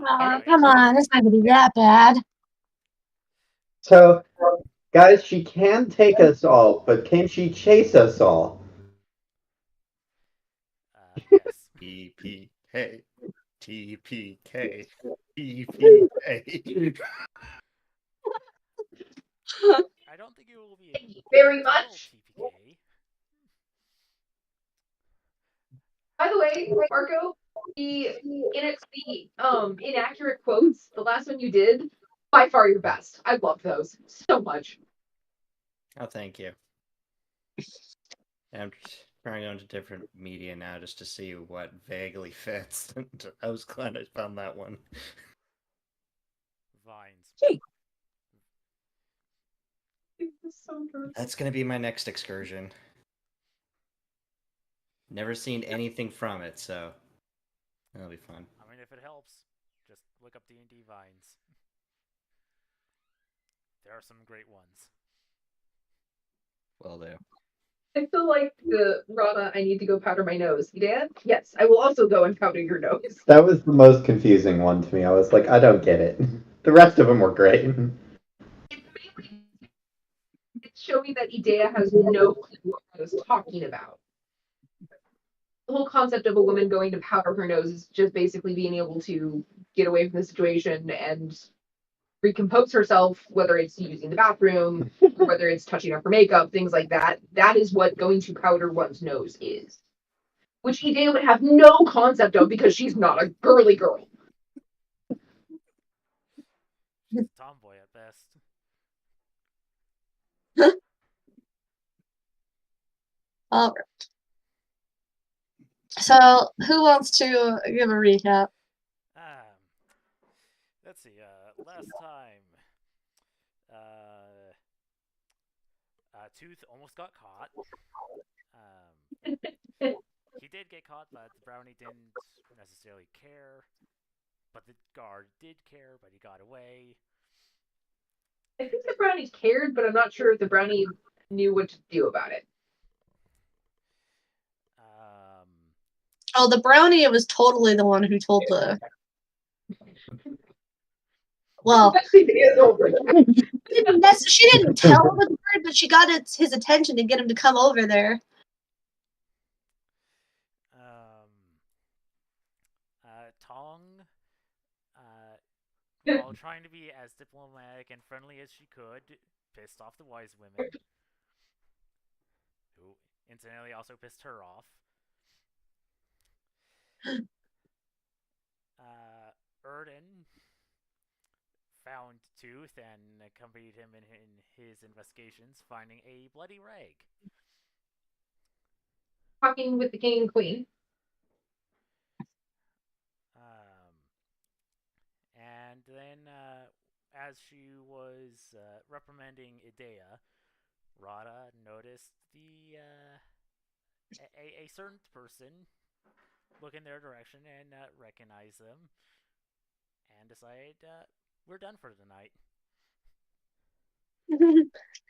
Oh, come on, it's not gonna be that bad. So, guys, she can take us all, but can she chase us all? Yes. TPK. TPK. TPK. I don't think it will be Thank you very total much. TPK. By the way, Marco, the inaccurate quotes, the last one you did, by far your best. I love those so much. Oh, thank you. I'm trying to go into different media now just to see what vaguely fits. I was glad I found that one. Vines. That's gonna be my next excursion. Never seen anything from it, so that'll be fun. I mean, if it helps, just look up D&D Vines. There are some great ones. Will do. I feel like the Rana, I need to go powder my nose. Dad? Yes, I will also go and powder your nose. That was the most confusing one to me. I was like, I don't get it. The rest of them were great. It's mainly it's showing that Idea has no clue what I was talking about. The whole concept of a woman going to powder her nose is just basically being able to get away from the situation and recompose herself, whether it's using the bathroom, or whether it's touching up her makeup, things like that. That is what going to powder one's nose is. Which Idea would have no concept of because she's not a girly girl. She's a tomboy at best. All right. So, who wants to give a recap? Let's see. Last time, Tooth almost got caught. He did get caught, but the brownie didn't necessarily care. But the guard did care, but he got away. I think the brownies cared, but I'm not sure if the brownie knew what to do about it. Oh, the brownie was totally the one who told the. Well, she didn't tell the guard, but she got his attention to get him to come over there. Tong, while trying to be as diplomatic and friendly as she could, pissed off the wise women, who incidentally also pissed her off. Erdan found Tooth and accompanied him in his investigations, finding a bloody rag. Talking with the king and queen. And then, as she was reprimanding Idea, Rada noticed a certain person look in their direction and recognize them, and decide we're done for the night.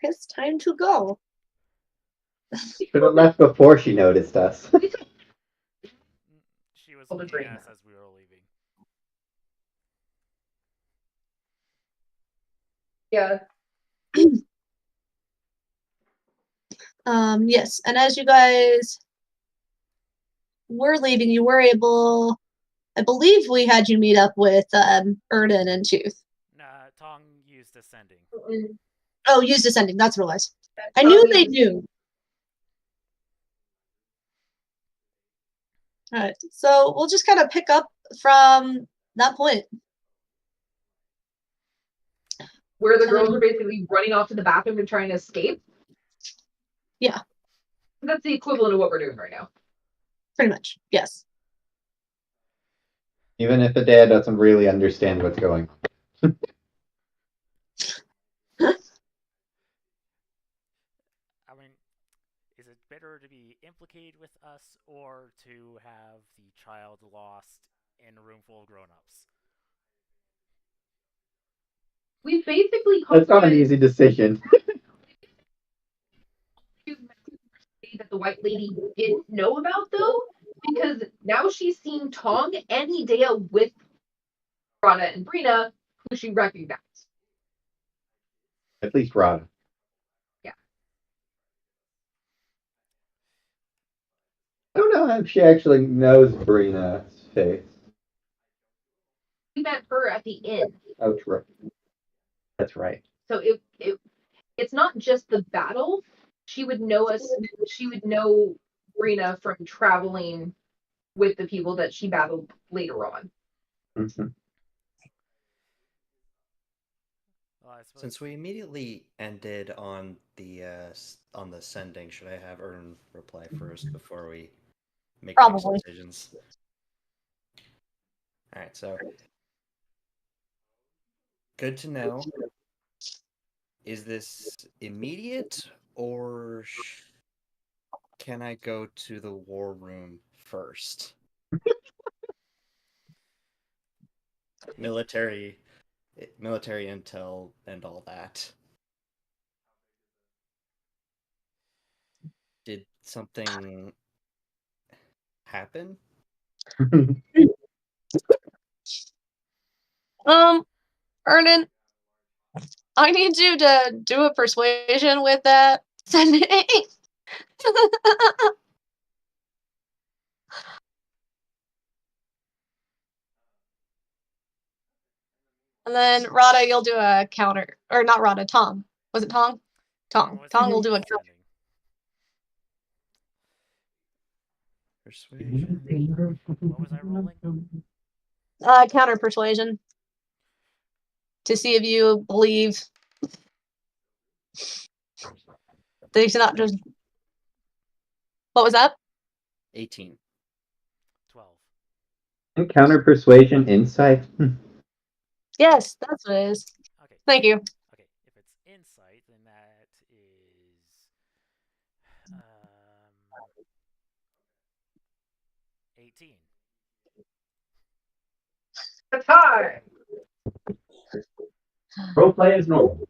It's time to go. Should have left before she noticed us. She was looking at us as we were leaving. Yeah. Yes, and as you guys were leaving, you were able. I believe we had you meet up with Erdan and Tooth. Tong used ascending. Oh, used ascending. That's what it was. I knew they knew. All right, so we'll just kind of pick up from that point. Where the girls are basically running off to the bathroom and trying to escape? Yeah. That's the equivalent of what we're doing right now. Pretty much, yes. Even if the dad doesn't really understand what's going on. I mean, is it better to be implicated with us or to have the child lost in a room full of grown-ups? We basically That's not an easy decision. that the white lady didn't know about, though, because now she's seeing Tong and Idea with Rada and Brina, who she recognized. At least Rod. Yeah. I don't know if she actually knows Brina's face. We met her at the inn. Oh, true. That's right. So it's not just the battle. She would know us. She would know Brina from traveling with the people that she battled later on. Mm-hmm. Well, Since we immediately ended on the sending, should I have Ern reply first before we make next Probably. decisions? All right, so good to know. Is this immediate, or can I go to the war room first? Military intel and all that. Did something happen? Ernan, I need you to do a persuasion with that sending. And then Rada, you'll do a counter. Or not Rada, Tong. Was it Tong? Tong. Tong will do a counter. Persuasion. What was I rolling? Counter persuasion. To see if you believe that he's not just. What was that? 18. 12. Counter persuasion, insight. Yes, that's what it is. Okay. Thank you. Okay, if it's insight, then that is 18. That's hard. Role play is normal.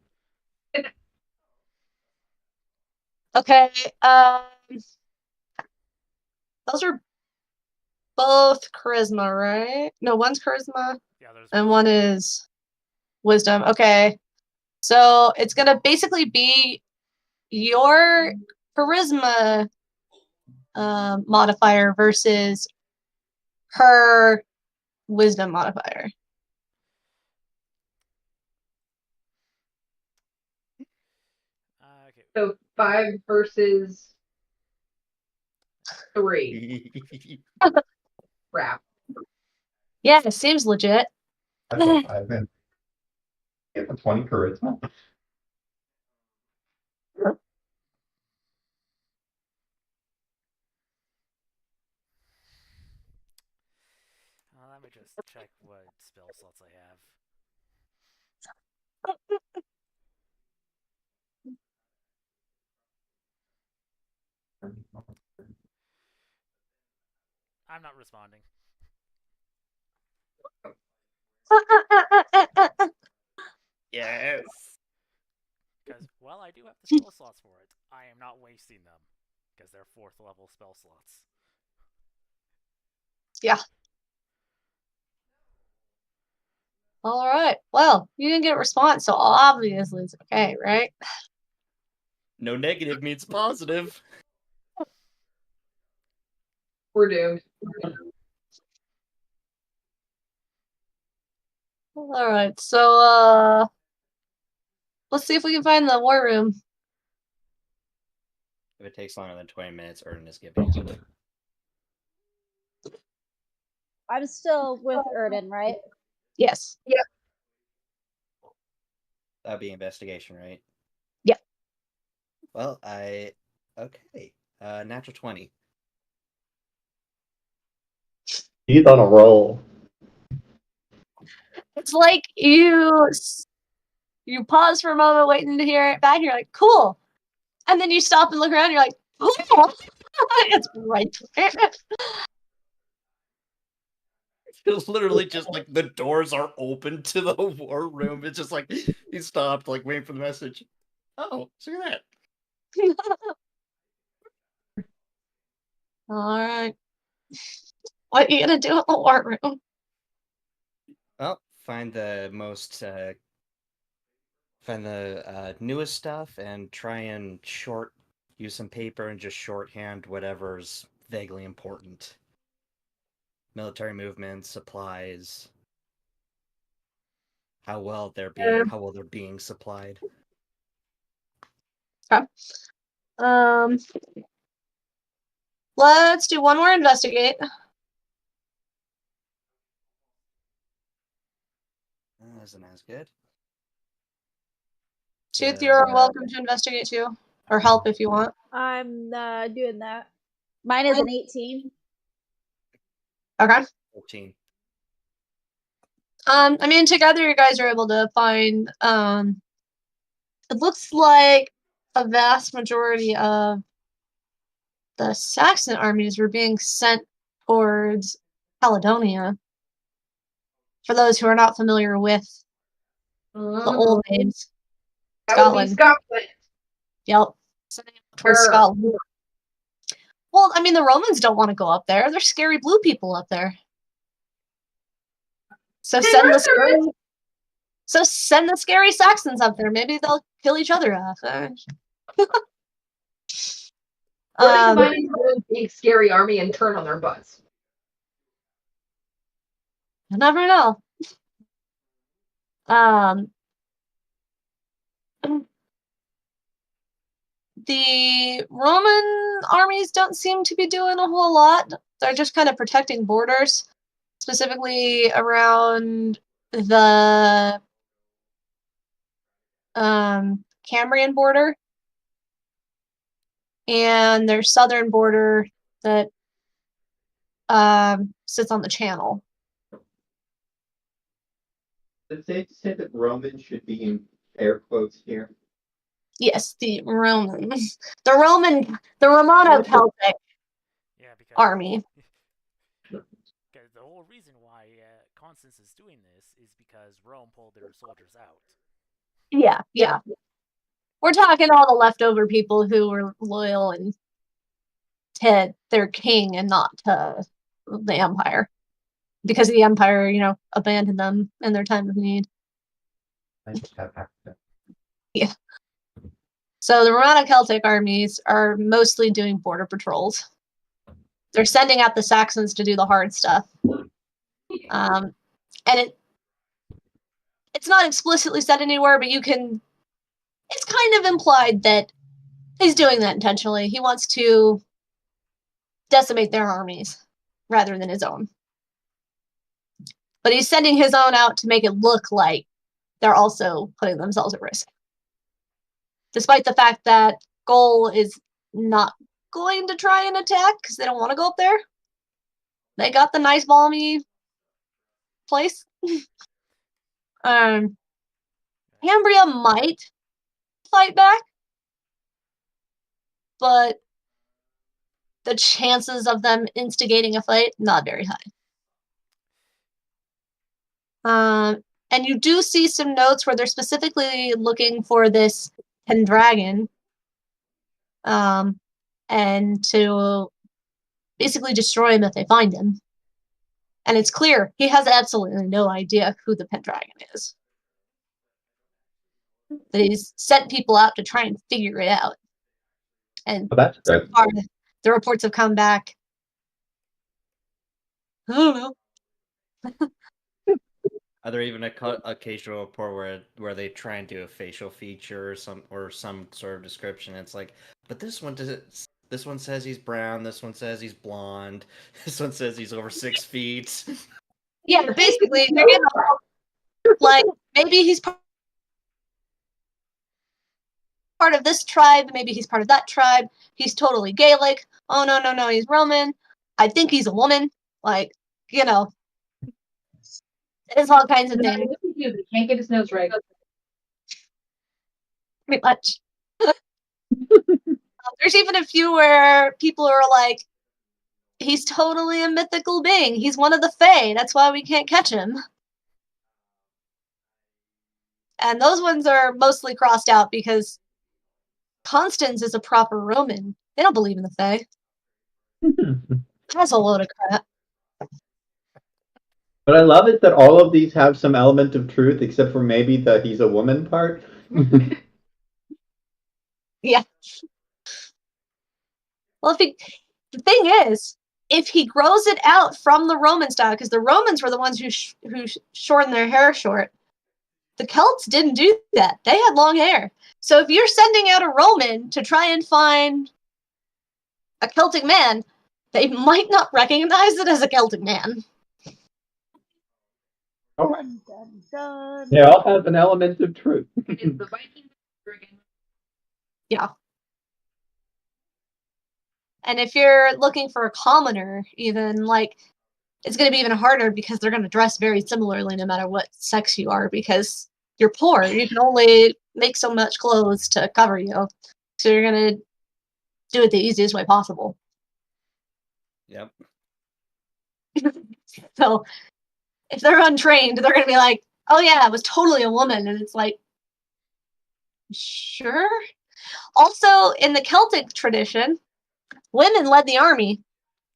Okay. Those are both charisma, right? No, one's charisma Yeah, there's and one is wisdom. Okay. So it's gonna basically be your charisma modifier versus her wisdom modifier. Okay. So 5 versus 3. Crap. Yeah, it seems legit. That's a 5 then. Get a 20 charisma. Let me just check what spell slots I have. I'm not responding. Yes. Because, well, I do have the spell slots for it. I am not wasting them. Because they're 4th level spell slots. Yeah. All right. Well, you didn't get a response, so obviously it's okay, right? No negative means positive. We're doomed. All right. So let's see if we can find the war room. If it takes longer than 20 minutes, Erden is giving it. I'm still with Erden, right? Yes. Yeah. That'd be investigation, right? Yeah. Well, okay. Natural 20. He's on a roll. It's like you pause for a moment waiting to hear it back, and you're like, cool. And then you stop and look around, and you're like, cool. It's right there. It's literally just like the doors are open to the war room. It's just like he stopped, like waiting for the message. Oh, see that. All right. What are you gonna do in the war room? Well, find the most find the newest stuff and try and use some paper and just shorthand whatever's vaguely important. Military movements, supplies, how well they're being supplied. Okay. Let's do one more investigate. That isn't as good. Tooth, you're welcome to investigate too, or help if you want. I'm doing that. Mine is an 18. Okay. 14. I mean, together you guys are able to find. It looks like a vast majority of the Saxon armies were being sent towards Caledonia. For those who are not familiar with the old names, Scotland. Scotland. Yep. Towards Sure. Scotland. Well, I mean, the Romans don't want to go up there. They're scary blue people up there. So send the scary Saxons up there. Maybe they'll kill each other off. Or they combine one big scary army and turn on their butts. You never know. The Roman armies don't seem to be doing a whole lot. They're just kind of protecting borders, specifically around the Cambrian border and their southern border that sits on the Channel. Is it safe to say that Roman should be in air quotes here? Yes, the Romans. The Romano-Celtic Yeah, because army. because the whole reason why Constance is doing this is because Rome pulled their soldiers out. Yeah. We're talking all the leftover people who were loyal and to their king and not to the Empire. Because the Empire, abandoned them in their time of need. I just have access. Yeah. So the Romano-Celtic armies are mostly doing border patrols. They're sending out the Saxons to do the hard stuff. And it's not explicitly said anywhere, but it's kind of implied that he's doing that intentionally. He wants to decimate their armies rather than his own. But he's sending his own out to make it look like they're also putting themselves at risk. Despite the fact that Gaul is not going to try and attack because they don't want to go up there. They got the nice balmy place. Cambria might fight back, but the chances of them instigating a fight, not very high. And you do see some notes where they're specifically looking for this Pendragon, and to basically destroy him if they find him. And it's clear he has absolutely no idea who the Pendragon is. But he's sent people out to try and figure it out. And that's good. So far, the reports have come back. I don't know. Are there even a occasional report where they try and do a facial feature or some sort of description? It's like, but this one says he's brown. This one says he's blonde. This one says he's over 6 feet. Yeah, basically, they're like maybe he's part of this tribe. Maybe he's part of that tribe. He's totally Gaelic. Oh no, he's Roman. I think he's a woman. There's all kinds of things. He can't get his nose right. Pretty much. There's even a few where people are like, he's totally a mythical being. He's one of the Fae. That's why we can't catch him. And those ones are mostly crossed out because Constance is a proper Roman. They don't believe in the Fae. That's a load of crap. What I love is that all of these have some element of truth, except for maybe the he's a woman part. Yeah. Well, the thing is, if he grows it out from the Roman style, because the Romans were the ones who shortened their hair short, the Celts didn't do that. They had long hair. So if you're sending out a Roman to try and find a Celtic man, they might not recognize it as a Celtic man. All right. Dun, dun, dun. They all have an element of truth. It's the Vikings again. Yeah. And if you're looking for a commoner, even, like, it's going to be even harder because they're going to dress very similarly no matter what sex you are, because you're poor. You can only make so much clothes to cover you. So you're going to do it the easiest way possible. Yep. So if they're untrained, they're going to be like, oh yeah, it was totally a woman. And it's like, sure. Also, in the Celtic tradition, women led the army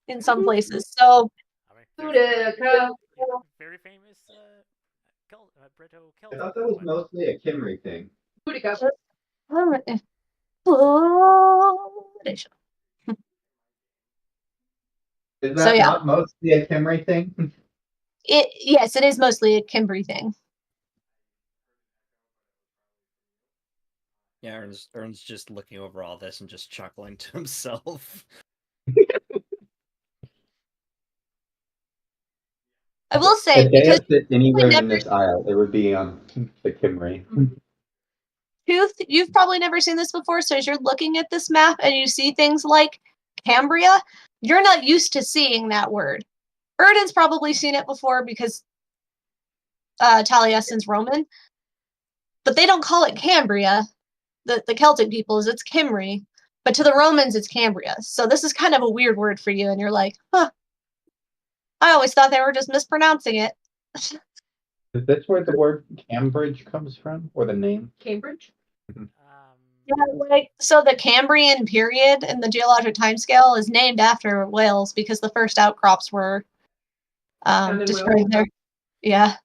in some places. So I mean, there's Boudica. very famous Brito I Celtic thought that was women. mostly a Kimry thing. Boudica. Is So that yeah. not mostly a Kimry thing? Yes, it is mostly a Kimbri thing. Yeah, Ern's just looking over all this and just chuckling to himself. I will say, If because Dea fit anywhere never in this aisle, it would be on the Kimry. Tooth, you've probably never seen this before, so as you're looking at this map and you see things like Cambria, you're not used to seeing that word. Erdan's probably seen it before because Taliesin's Roman, but they don't call it Cambria. The Celtic peoples, it's Kimri, but to the Romans, it's Cambria. So this is kind of a weird word for you, and you're like, huh, I always thought they were just mispronouncing it. Is this where the word Cambridge comes from, or the name? Cambridge. Yeah, like, so the Cambrian period in the geologic timescale is named after Wales because the first outcrops were Found in destroyed Wales. there. Yeah.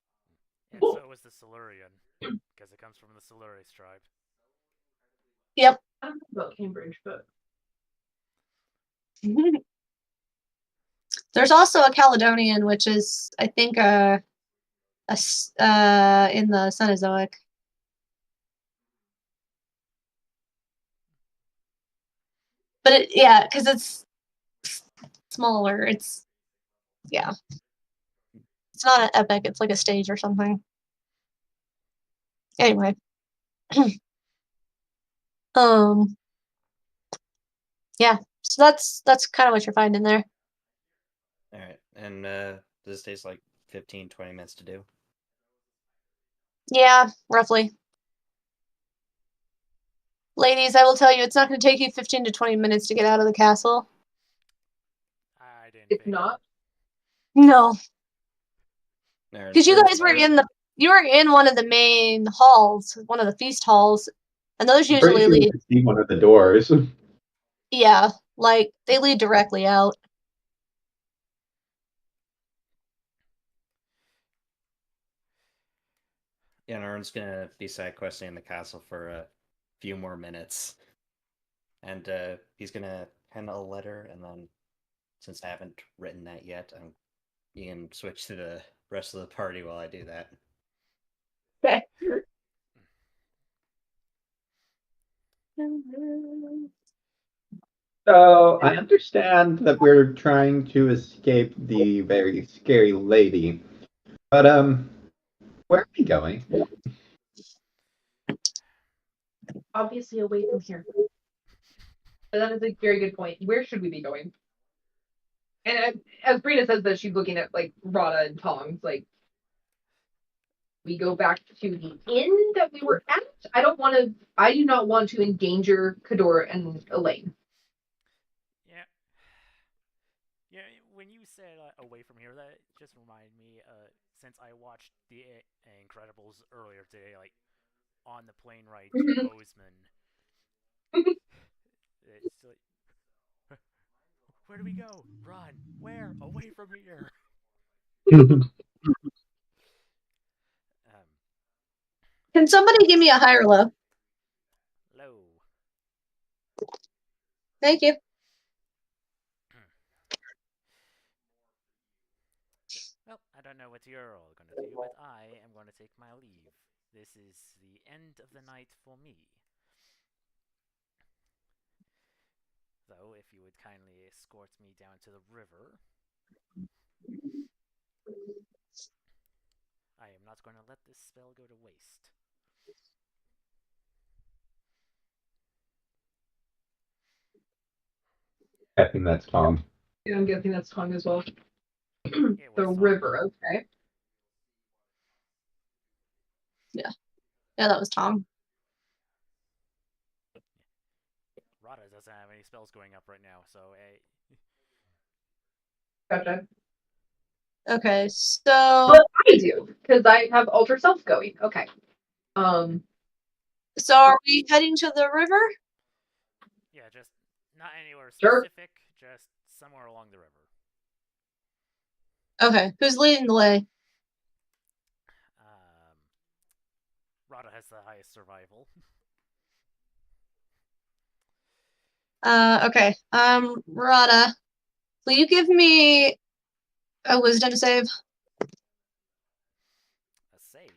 And so was the Silurian, because it comes from the Silures tribe. Yep. I don't know about Cambridge, but There's also a Caledonian, which is, I think, in the Cenozoic. But yeah, because it's smaller. It's It's not an epic. It's like a stage or something. Anyway, yeah. So that's kind of what you're finding there. All right, and this takes like 15-20 minutes to do. Yeah, roughly. Ladies, I will tell you, it's not going to take you 15 to 20 minutes to get out of the castle. I didn't it's think. not. No, Ern's because you guys were like, you were in one of the main halls, one of the feast halls, and those I'm pretty usually sure you lead. could see one of the doors. Yeah, like they lead directly out. yeah, and Ern's gonna be side questing in the castle for a few more minutes, and he's gonna hand a letter, and then since I haven't written that yet, you can switch to the rest of the party while I do that. Okay. So I understand that we're trying to escape the very scary lady, but where are we going? Obviously away from here. But that is a very good point. Where should we be going? And as Brina says that, she's looking at like Rada and Tongs. Like, we go back to the inn that we were at. I do not want to endanger Kador and Elaine. Yeah. Yeah, when you said away from here, that just reminded me, since I watched The Incredibles earlier today, like, on the plane ride to Bozeman. It's like, where do we go? Run. Where? Away from here. Can somebody give me a high or low? Low. Thank you. Well, I don't know what you're all gonna do, but I am gonna take my leave. This is the end of the night for me. Though, if you would kindly escort me down to the river, I am not going to let this spell go to waste. I think that's Tom. Yeah, I'm guessing that's Tom as well. It The was Tom. river, okay. Yeah, that was Tom. Rada doesn't have any spells going up right now, so Gotcha. Okay, so Well, I do, because I have Alter Self going. Okay. so are we heading to the river? yeah, just not anywhere Sure. specific, just somewhere along the river. Okay, who's leading the way? Rada has the highest survival. Okay. Rada, will you give me a wisdom save? A save.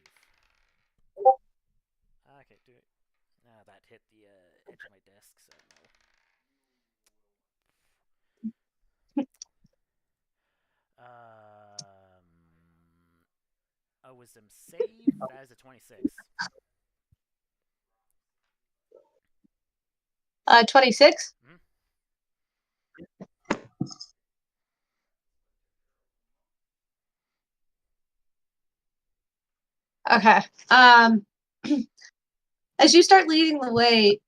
Okay, do it. That hit the edge of my desk, so no. A wisdom save. That is a 26. 26? Mhm. Okay. As you start leading the way,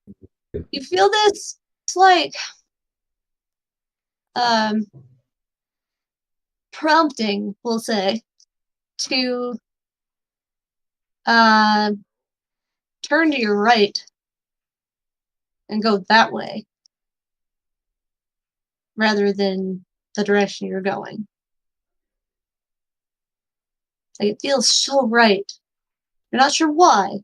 you feel this, it's like, prompting, we'll say, to, turn to your right and go that way rather than the direction you're going. Like, it feels so right. You're not sure why.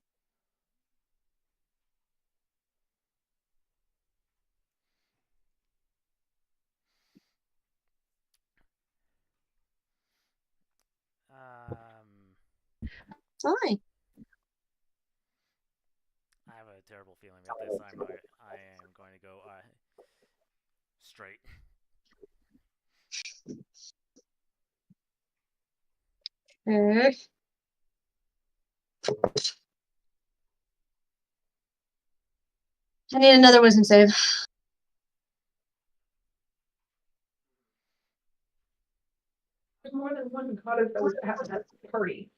Why? I have a terrible feeling about this. I am going to go straight. Okay. I need another wisdom save. There's more than one goddess that was at that party.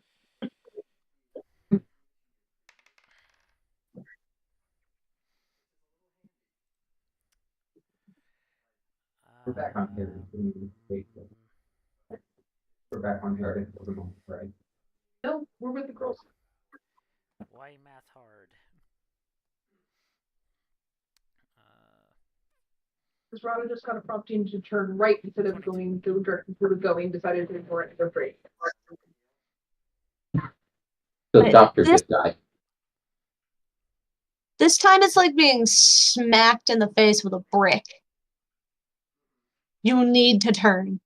We're back on here. We're back on here, right? No, we're with the girls. Why math hard? Because Rada just got a prompting to turn right instead of 22. going the direction we were going, decided to ignore it and go straight. The Wait, doctor this- just died. This time it's like being smacked in the face with a brick. You need to turn.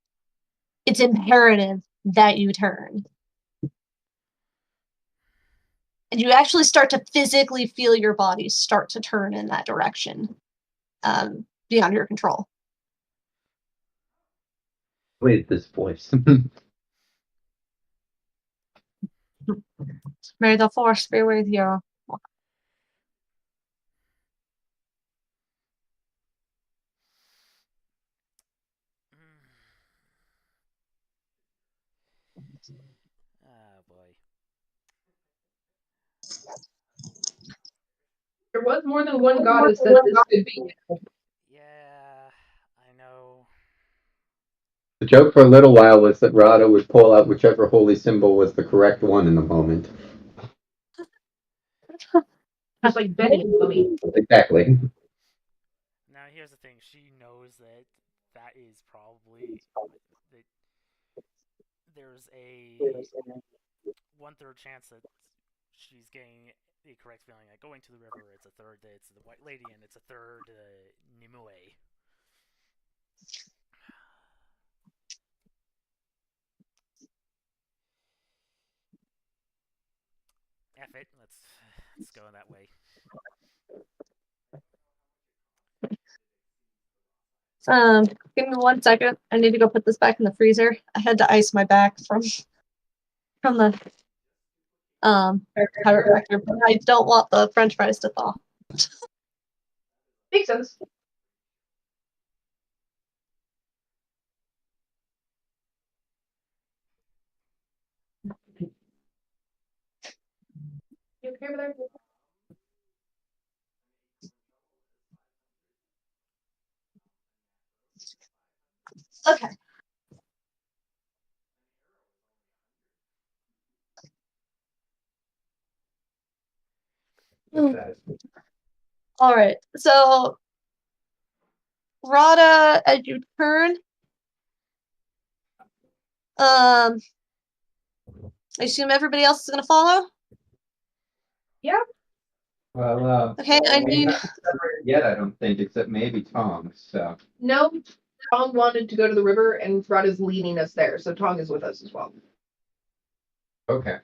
It's imperative that you turn. And you actually start to physically feel your body start to turn in that direction, beyond your control. Wait, this voice. May the force be with you. Oh boy. There was more than one goddess that this could be. Yeah, I know. The joke for a little while was that Rada would pull out whichever holy symbol was the correct one in the moment. Just like Benny and Mummy. Exactly. Now here's the thing. She knows that that is probably that there's a 1/3 chance that she's getting the correct feeling. Like going to the river, it's a third. It's the White Lady, and it's a third Nimue. F it. Let's go that way. Give me 1 second. I need to go put this back in the freezer. I had to ice my back from the chiropractor, but I don't want the French fries to thaw. Makes sense. You okay over there? Okay. All right. So, Rada, as you turn, I assume everybody else is going to follow. Yeah. Well, Okay. I we need. haven't separated yet, I don't think, except maybe Tom. So No, Tong wanted to go to the river, and Rod is leading us there, so Tong is with us as well. okay.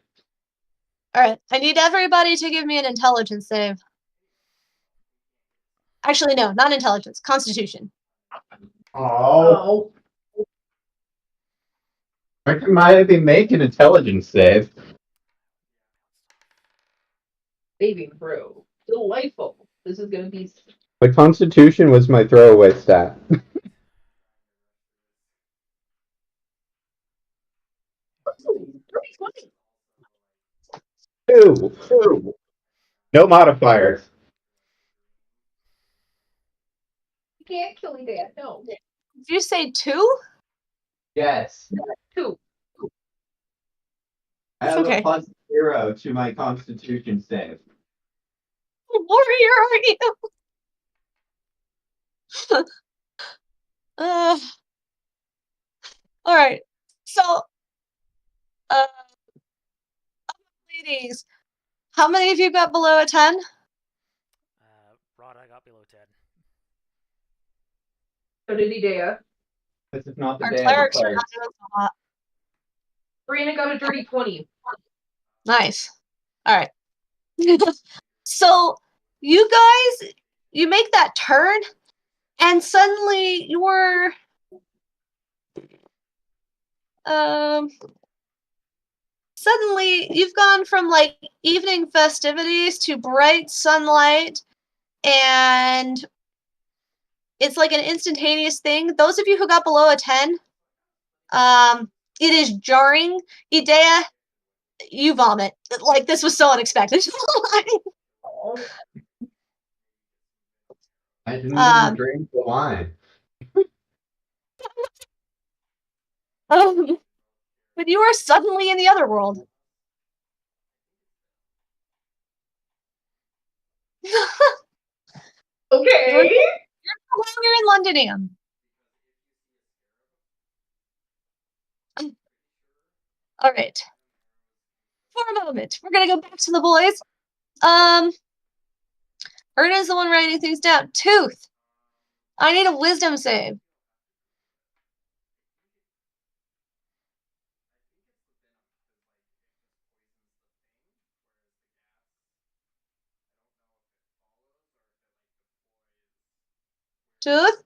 All right. I need everybody to give me an intelligence save. Actually, no, not intelligence. Constitution. Oh, might I be making intelligence save? Saving throw. Delightful. This is going to be. My Constitution was my throwaway stat. Two. No modifiers. You can't kill me, Dad. No. Did you say 2? Yes. 2. I have Okay. a +0 to my Constitution save. What warrior are you? All right. So, ladies, how many of you got below a 10? Rod, I got below 10. So did Idea. This is not the Our day of the clerics are clerics. not doing so hot. Brianna got a dirty 20. Nice. All right. So, you guys, you make that turn, and suddenly you're suddenly you've gone from like evening festivities to bright sunlight, and it's like an instantaneous thing. Those of you who got below a 10, it is jarring. Idea, you vomit. Like, this was so unexpected. I didn't even drink the wine. But you are suddenly in the other world. Okay. You're no longer in Londonium. All right. For a moment, we're gonna go back to the boys. Erda's the one writing things down. Tooth. I need a wisdom save. Tooth?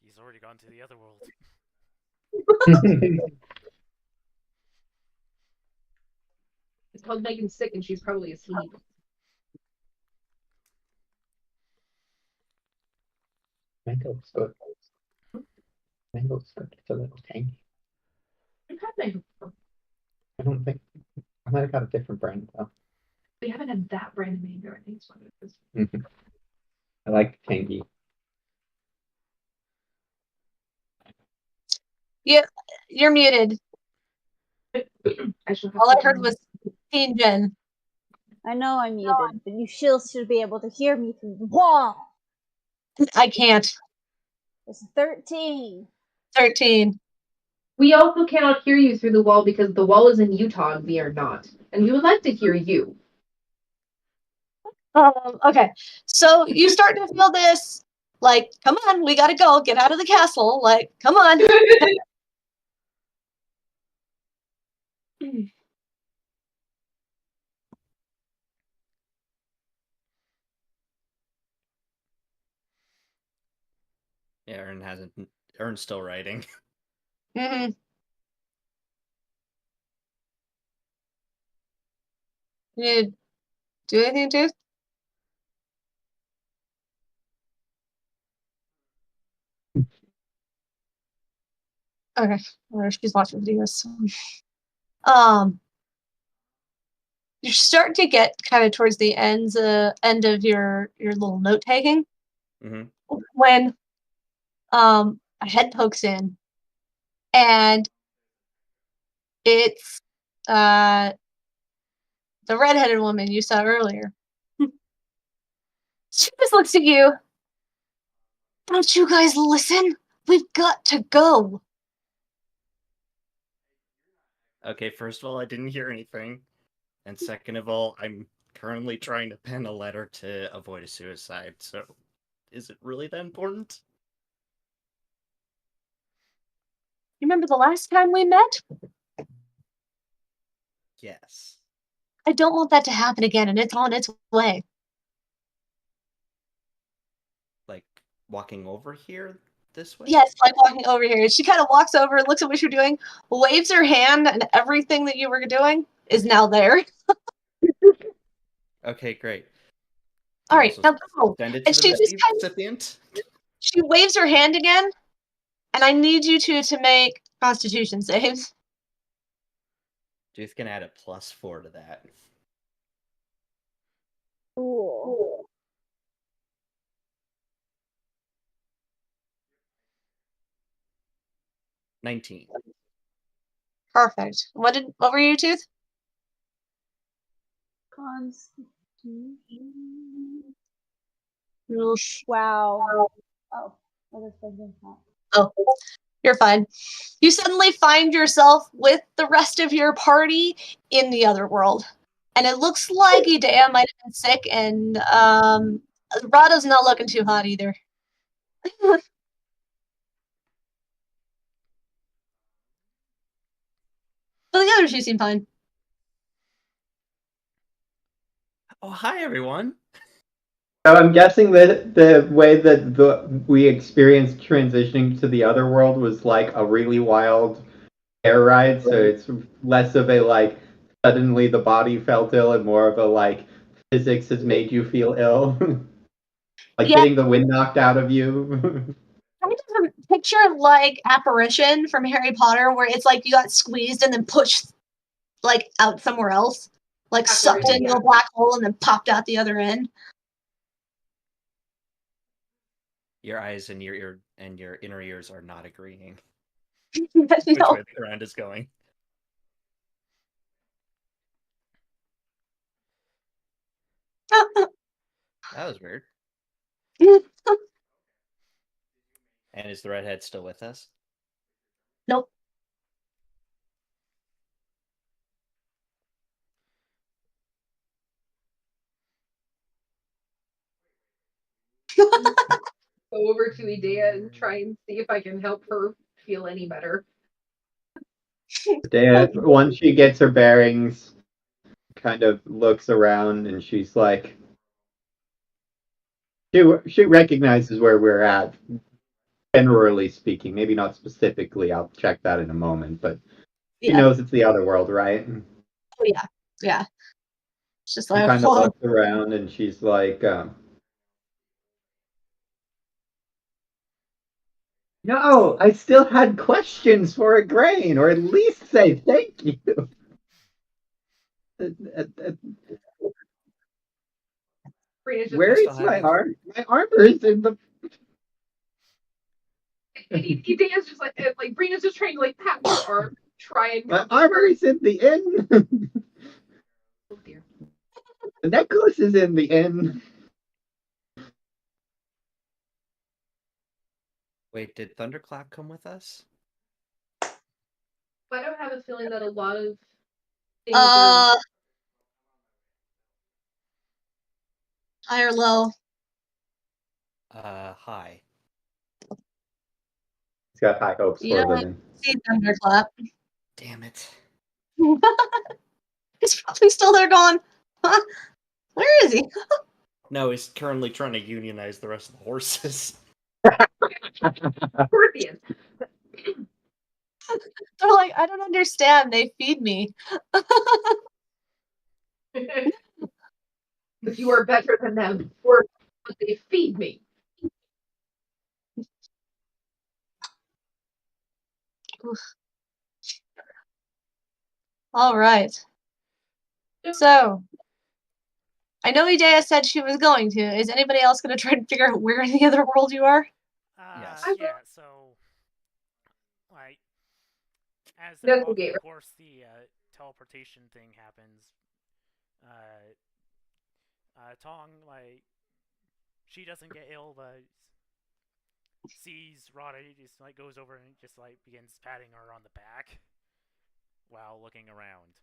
He's already gone to the other world. It's called Megan's sick, and she's probably asleep. Mango looks good. Mango looks good. It's a little tangy. We've had mango before. I don't think. I might have got a different brand though. We haven't had that brand of mango. I think it's what it is. I like tangy. Yeah, you're muted. I shall have All I to heard was Teen Jen. I know I'm muted, but you still should be able to hear me through the wall. I can't. It's 13. 13. We also cannot hear you through the wall because the wall is in Utah and we are not. And we would like to hear you. Okay, so you start to feel this, like, come on, we gotta go, get out of the castle, like, come on. Yeah, Ern's still writing. Mm-hmm. You do anything, Tooth? Okay, or she's watching videos. You start to get kind of towards the end of your little note taking when a head pokes in, and it's the redheaded woman you saw earlier. She just looks at you. Don't you guys listen? We've got to go. Okay, first of all, I didn't hear anything. And second of all, I'm currently trying to pen a letter to avoid a suicide, so is it really that important? You remember the last time we met? Yes. I don't want that to happen again, and it's on its way. Like, walking over here this way? Yes, like walking over here. She kind of walks over, looks at what you're doing, waves her hand, and everything that you were doing is now there. Okay, great. All right, now go. Send it And to she the just kind of, recipient. she waves her hand again, and I need you two to make Constitution saves. Dude's gonna add a +4 to that. Cool. 19. Perfect. What were you, Tooth? Constitution. Oosh. Wow. Oh, I was thinking that. Oh, you're fine. You suddenly find yourself with the rest of your party in the other world. And it looks like Idea might have been sick, and Rada's not looking too hot either. But the others, you seem fine. Oh, hi, everyone. So I'm guessing that the way that we experienced transitioning to the other world was like a really wild air ride. So it's less of a like suddenly the body felt ill and more of a like physics has made you feel ill. Like Yeah. getting the wind knocked out of you. Kind of a picture like apparition from Harry Potter, where it's like you got squeezed and then pushed like out somewhere else, like sucked into a black hole and then popped out the other end. Your eyes and your ear and your inner ears are not agreeing. No. Which way the ground is going. That was weird. And is the redhead still with us? Nope. Go over to Idea and try and see if I can help her feel any better. Dea, once she gets her bearings, kind of looks around and she's like, she recognizes where we're at, generally speaking. Maybe not specifically. I'll check that in a moment, but she knows it's the other world, right? Oh yeah, yeah. It's just She like kind of looks around and she's like, no, I still had questions for a grain, or at least say thank you. Where is my arm? My armor is in the. Idea's just like Brina's just trying to like pat her arm, try and. My armor is in the inn. Oh dear. The necklace is in the inn. Wait, did Thunderclap come with us? I don't have a feeling that a lot of things are. High or low? High. He's got high hopes You for a don't living. see Thunderclap. Damn it. He's probably still there going, huh? Where is he? No, he's currently trying to unionize the rest of the horses. Scorpions. They're like, I don't understand. They feed me. If you are better than them, or they feed me. All right. So, I know Idea said she was going to. Is anybody else going to try to figure out where in the other world you are? Yes. Yeah, so, like, as they're That's the walking, gate, of course, the teleportation thing happens. Tong, like, she doesn't get ill, but sees Rada, just, like, goes over and just, like, begins patting her on the back while looking around.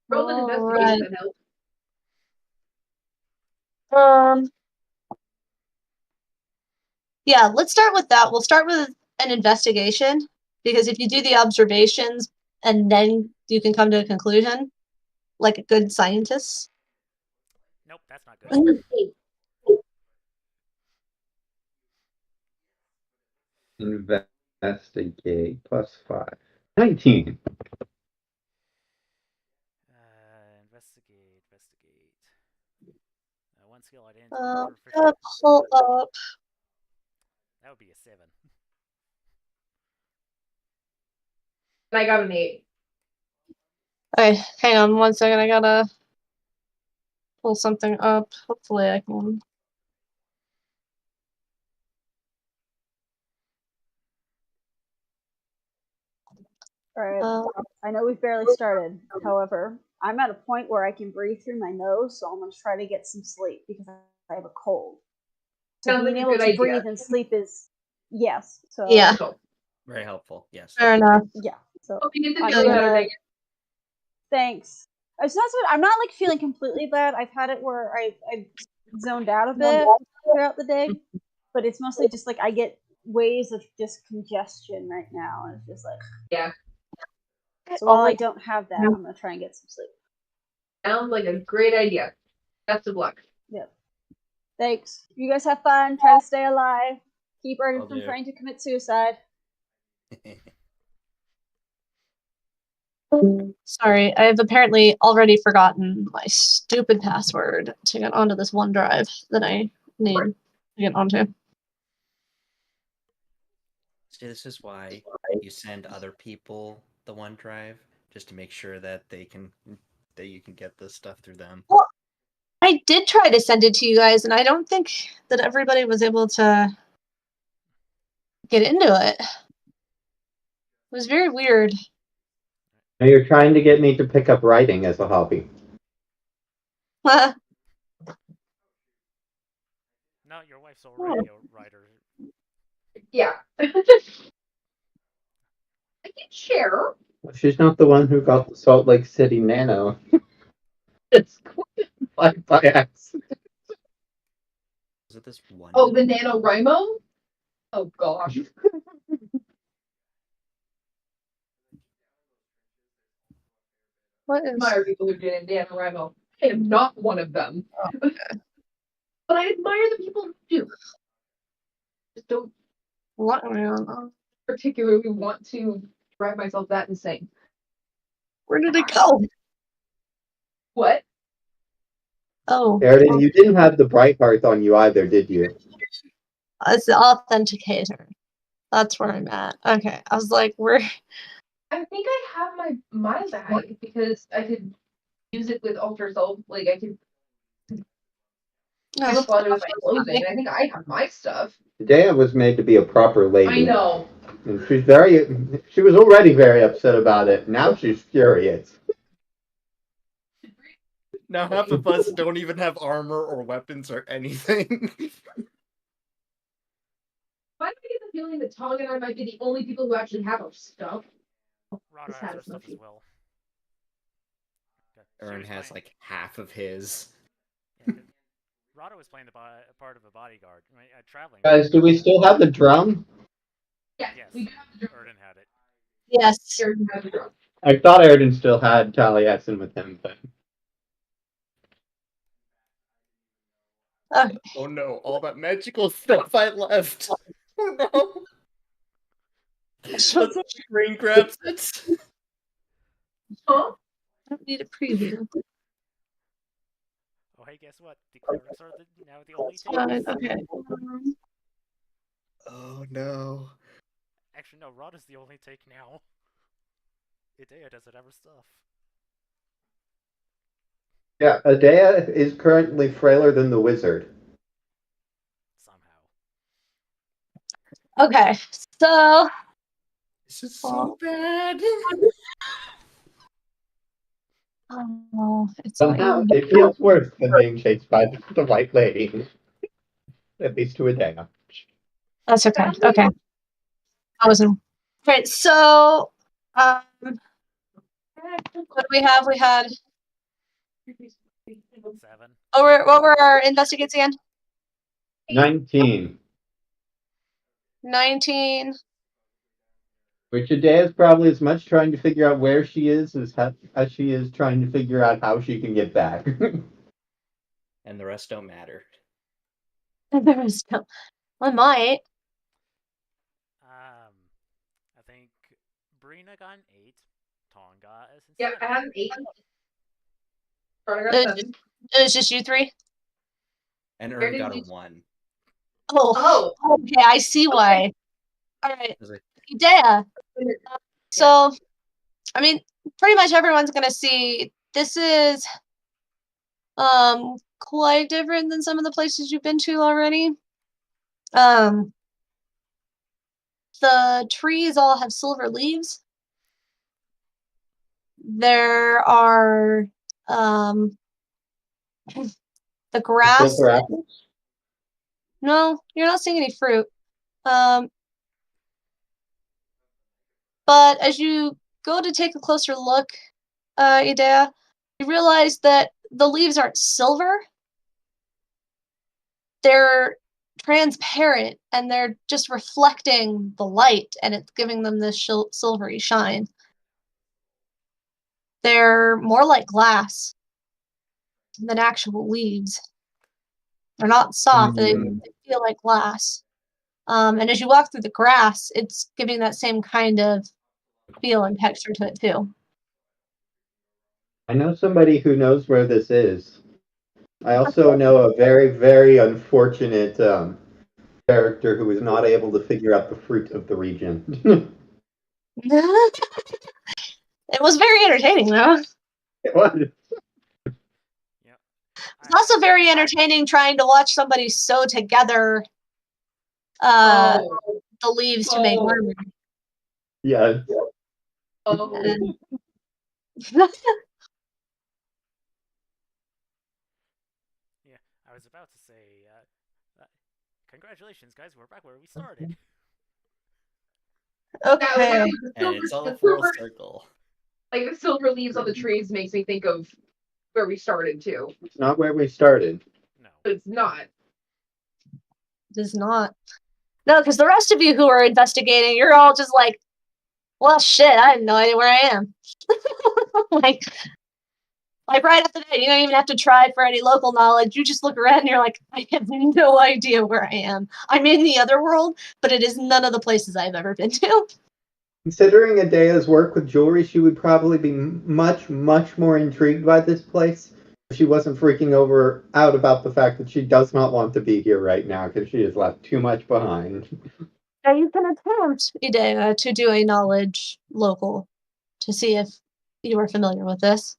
Roll an investigation that helps. Yeah, let's start with that. We'll start with an investigation, because if you do the observations and then you can come to a conclusion, like a good scientist. Nope, that's not good. Investigate +5. 19. Investigate. One skill I didn't Gotta pull up. That would be a 7. I got an 8. Okay, hang on 1 second. I gotta pull something up. Hopefully I can. Alright, I know we've barely started. However, I'm at a point where I can breathe through my nose, so I'm going to try to get some sleep because I have a cold. So Sounds being like a able good to idea. breathe and sleep is yes. So Yeah. Very helpful, yes. Fair enough. yeah. So Hope you get I'm to feel better, gonna. Megan. Thanks. It's not so. I'm not like feeling completely bad. I've had it where I zoned out a bit throughout the day, but it's mostly just like I get waves of just congestion right now, and it's just like Yeah. So while I don't have that, I'm gonna try and get some sleep. Sounds like a great idea. Best of luck. Yep. Thanks. You guys have fun. Try to stay alive. Keep Erdan Will from do. trying to commit suicide. Sorry, I've apparently already forgotten my stupid password to get onto this OneDrive that I need to get onto. See, this is why you send other people the OneDrive, just to make sure that you can get this stuff through them. Well, I did try to send it to you guys, and I don't think that everybody was able to get into it. It was very weird. Now you're trying to get me to pick up writing as a hobby. No, your wife's already a writer. Yeah. I can share. She's not the one who got the Salt Lake City Nano. It's quite by accident. Is it this one? Oh, the NaNoWriMo? Oh, gosh. What is? Admire people who did NaNoWriMo. I am not one of them. Okay. But I admire the people who do. Just don't What am I on? particularly want to drive myself that insane. Where did it go? What? Oh, Erdan, you didn't have the Brighthearth on you either, did you? it's the authenticator. That's where I'm at. Okay, I was like, where? I think I have my bag because I could use it with Ultrasoul. Like, I could camouflage it with my clothing. I think I have my stuff. Dea was made to be a proper lady. I know. And she was already very upset about it. Now she's furious. Now half of us don't even have armor or weapons or anything. feeling that Tong and I might be the only people who actually have our stuff. Rada This has her has stuff as nothing. well. Okay, she Ern was has playing- like half of his. Yeah, 'cause Rada was playing the part of a bodyguard, traveling. Guys, do we still have the drum? Yeah, Yes, we do have the drum. Erdan had it. Yes. Here, we have the drum. I thought Erdan still had Taliesin with him, but Okay. Oh no, all that magical stuff I left. Oh no. The screen grabs it. Huh? I don't need a preview. Oh, hey, guess what? The clerics are now the only Fine, takes. okay. Oh no. Actually, no, Rada's the only take now. Idea doesn't have her stuff. yeah, Adea is currently frailer than the wizard. Somehow. Okay, so This is so bad. it's Somehow, fine. it feels worse than being chased by the White Lady. At least to Adea. That's okay. Okay. I wasn't. Right, so what do we have? We had 7. what were our investigates again? 19. 19. Which Adea is probably as much trying to figure out where she is as she is trying to figure out how she can get back. And the rest don't matter. There is no. I might. I think Brina got an 8. Tong got a 7. Yeah, I have an 8. Rada got It 7. was just you three. And Where Ern did got a you- 1. Oh. Okay, I see why. All right, Was it- Idea. So, I mean, pretty much everyone's gonna see this is quite different than some of the places you've been to already. The trees all have silver leaves. There are the grass. Silver apples? No, you're not seeing any fruit. But as you go to take a closer look, Idea, you realize that the leaves aren't silver. They're transparent and they're just reflecting the light and it's giving them this silvery shine. They're more like glass than actual leaves. They're not soft, they feel like glass. And as you walk through the grass, it's giving that same kind of feel and texture to it too. I know somebody who knows where this is. I also know a very, very unfortunate character who was not able to figure out the fruit of the region. It was very entertaining though. It was. Yeah. It's also very entertaining trying to watch somebody sew together Oh. the leaves to make armor. Yeah. Oh. And- Yeah, I was about to say, congratulations, guys. We're back where we started. okay. And it's all the full silver, circle. like the silver leaves on the trees makes me think of where we started too. It's not where we started. No. But it's not. It is not. No, because the rest of you who are investigating, you're all just like, well, shit, I have no idea where I am. like right after that, you don't even have to try for any local knowledge. You just look around and you're like, I have no idea where I am. I'm in the other world, but it is none of the places I've ever been to. Considering Adea's work with jewelry, she would probably be much, much more intrigued by this place if she wasn't freaking out about the fact that she does not want to be here right now because she has left too much behind. Now you can attempt, Idea, to do a knowledge local to see if you are familiar with this.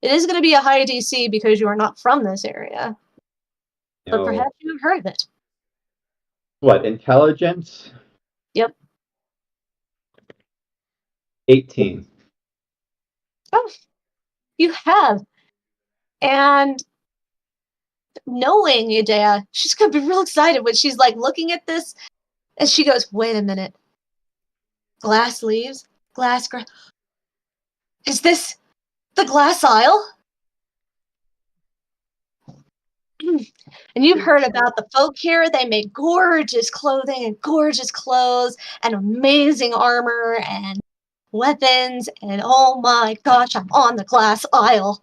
It is going to be a high DC because you are not from this area, but No. perhaps you have heard of it. What, intelligence? Yep. 18. Oh, you have. And knowing Idea, she's going to be real excited when she's like looking at this And she goes, wait a minute. Glass leaves? Is this the glass isle? And you've heard about the folk here. They make gorgeous clothing and gorgeous clothes and amazing armor and weapons. And oh my gosh, I'm on the glass isle.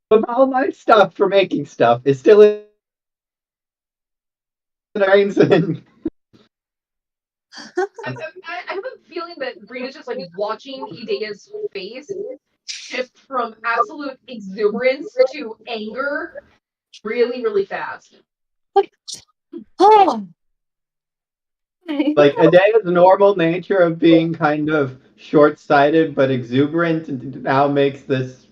But all my stuff for making stuff is still in the and I have a feeling that Brina's just like watching Idea's face shift from absolute exuberance to anger really, really fast. Oh. like Adea's normal nature of being kind of short-sighted but exuberant now makes this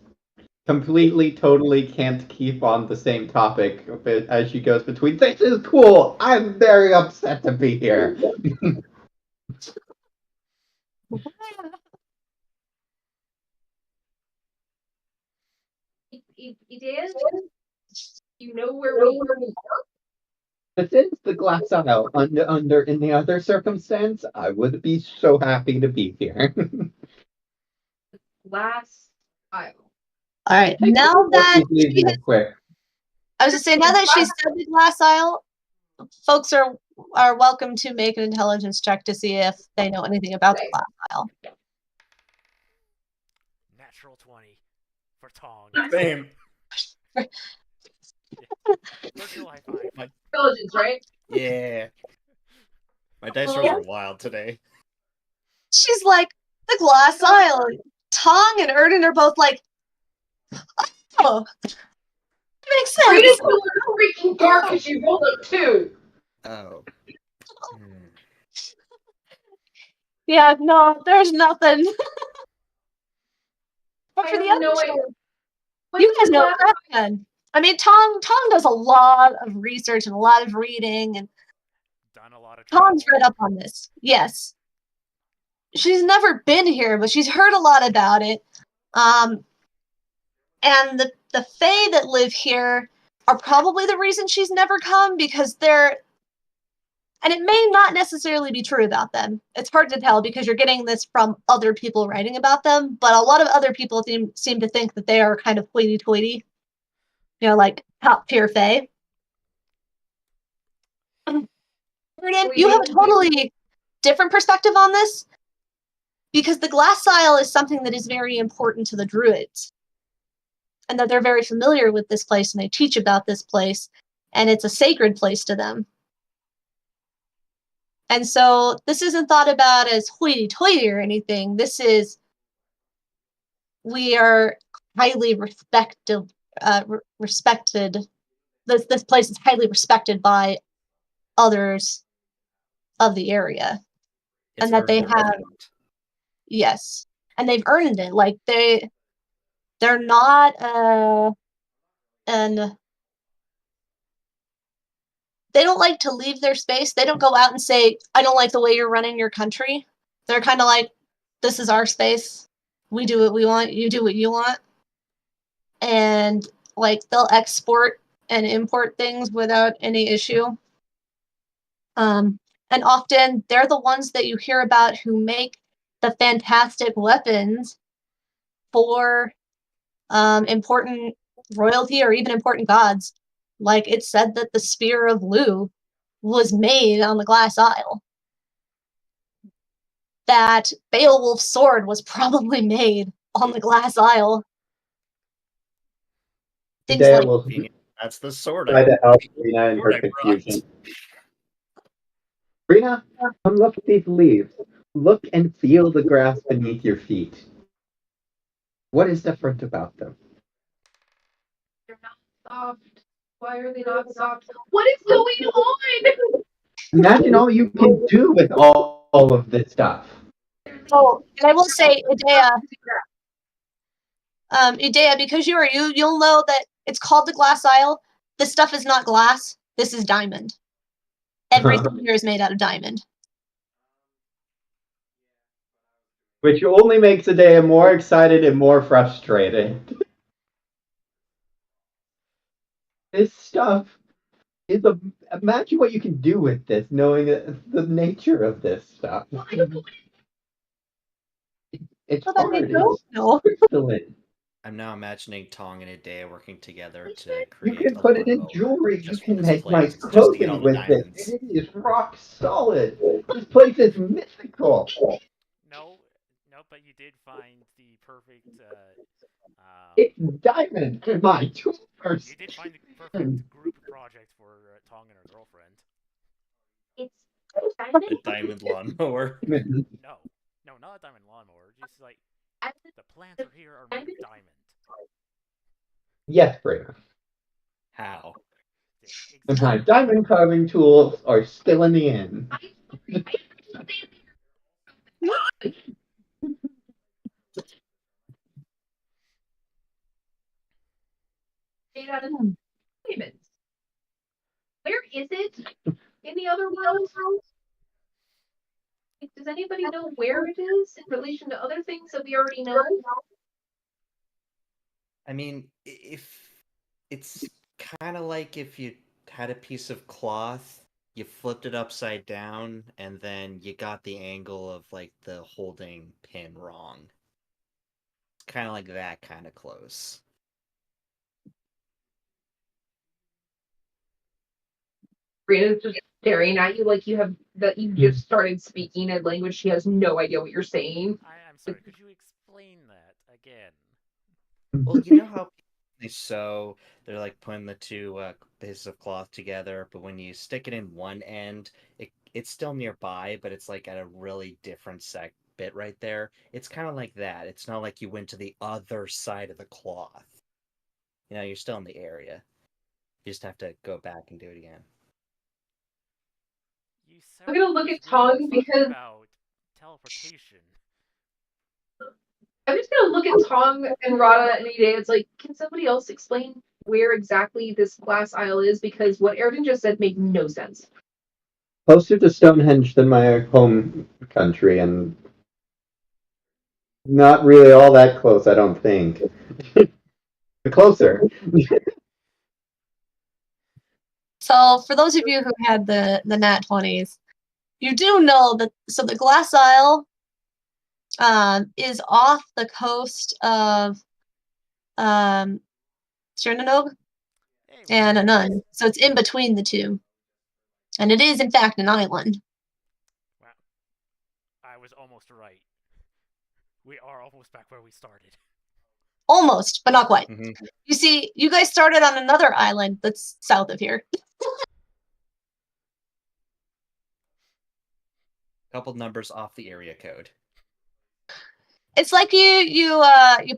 completely, totally can't keep on the same topic as she goes between, this is cool, I'm very upset to be here. Idea, you know where we are? This is the glass isle. Under any other circumstance, I would be so happy to be here. Glass isle. All right, now that real quick. I was just saying, now that she said the glass isle, folks are welcome to make an intelligence check to see if they know anything about the glass isle. Natural 20 for Tong. Same. Virtual high five. Intelligence, right? Yeah. My dice rolls are wild today. She's like, the glass isle. Tong and Erdan are both like, oh, makes sense. Brina's so freaking dark because she rolled a 2. Oh. Yeah, no, there's nothing. But for the other two, you guys know crap then. I mean, Tong does a lot of research and a lot of reading, and Done a lot of Tong's travel. read up on this. Yes. She's never been here, but she's heard a lot about it. And the Fae that live here are probably the reason she's never come, because they're... And it may not necessarily be true about them. It's hard to tell because you're getting this from other people writing about them, but a lot of other people seem to think that they are kind of hoity-toity. You know, like top tier Fae. Erdan, you have a totally different perspective on this, because the glass isle is something that is very important to the druids, and that they're very familiar with this place, and they teach about this place, and it's a sacred place to them. And so this isn't thought about as hoity-toity or anything. We are highly respected. This place is highly respected by others of the area. It's and that they earned have... resident. Yes. And they've earned it. Like, they're not, and they don't like to leave their space. They don't go out and say, I don't like the way you're running your country. They're kind of like, this is our space. We do what we want. You do what you want. And, like, they'll export and import things without any issue. And often, they're the ones that you hear about who make the fantastic weapons for important royalty or even important gods. Like, it's said that the Spear of Lu was made on the glass isle. That Beowulf's sword was probably made on the glass isle. Things like... That's the sword. Try to help Rena in her confusion. Rena, come look at these leaves. Look and feel the grass beneath your feet. What is different about them? They're not soft. Why are they not soft? What is going on? Imagine all you can do with all of this stuff. Oh, and I will say, Idea, because you'll know that it's called the glass isle. This stuff is not glass. This is diamond. Everything here is made out of diamond. Which only makes Idea more excited and more frustrated. This stuff Imagine what you can do with this, knowing the nature of this stuff. Well, I don't know. It's Well, then hard. you don't It's know. crystalline. I'm now imagining Tong and Idea working together to You create can a put it in lawnmower jewelry. You just for can this make my place, just to get all clothing the with it. diamonds. It is rock solid. This place is mythical. No, but you did find the perfect. It's diamond. My tool You first. did find the perfect group project for Tong and her girlfriend. It's A diamond lawnmower. No, not a diamond lawnmower. Just like I- the plants are here are made of diamond. Yes, Brina. How? And my diamond carving tools are still in the inn. made out of diamonds. Where is it in the other world? Does anybody know where it is in relation to other things that we already know? I mean, if it's kind of like if you had a piece of cloth, you flipped it upside down, and then you got the angle of like the holding pin wrong. It's kind of like that kind of close. Brina's just staring at you like you just started speaking a language she has no idea what you're saying. I'm sorry. Could you explain that again? Well, you know how they sew, they're like putting the two pieces of cloth together, but when you stick it in one end, it's still nearby, but it's like at a really different bit right there. It's kind of like that. It's not like you went to the other side of the cloth. You know, you're still in the area. You just have to go back and do it again. I'm gonna look at Tong because about teleportation. I'm just gonna look at Tong and Rada and Ide. It's like, can somebody else explain where exactly this glass isle is? Because what Erdan just said made no sense. Closer to Stonehenge than my home country, and not really all that close, I don't think. But closer. So, for those of you who had the nat 20s, you do know that. So, the glass isle is off the coast of Chernanog and Anun. So, it's in between the two. And it is, in fact, an island. Wow. I was almost right. We are almost back where we started. Almost, but not quite. Mm-hmm. You see, you guys started on another island that's south of here. Couple numbers off the area code. It's like you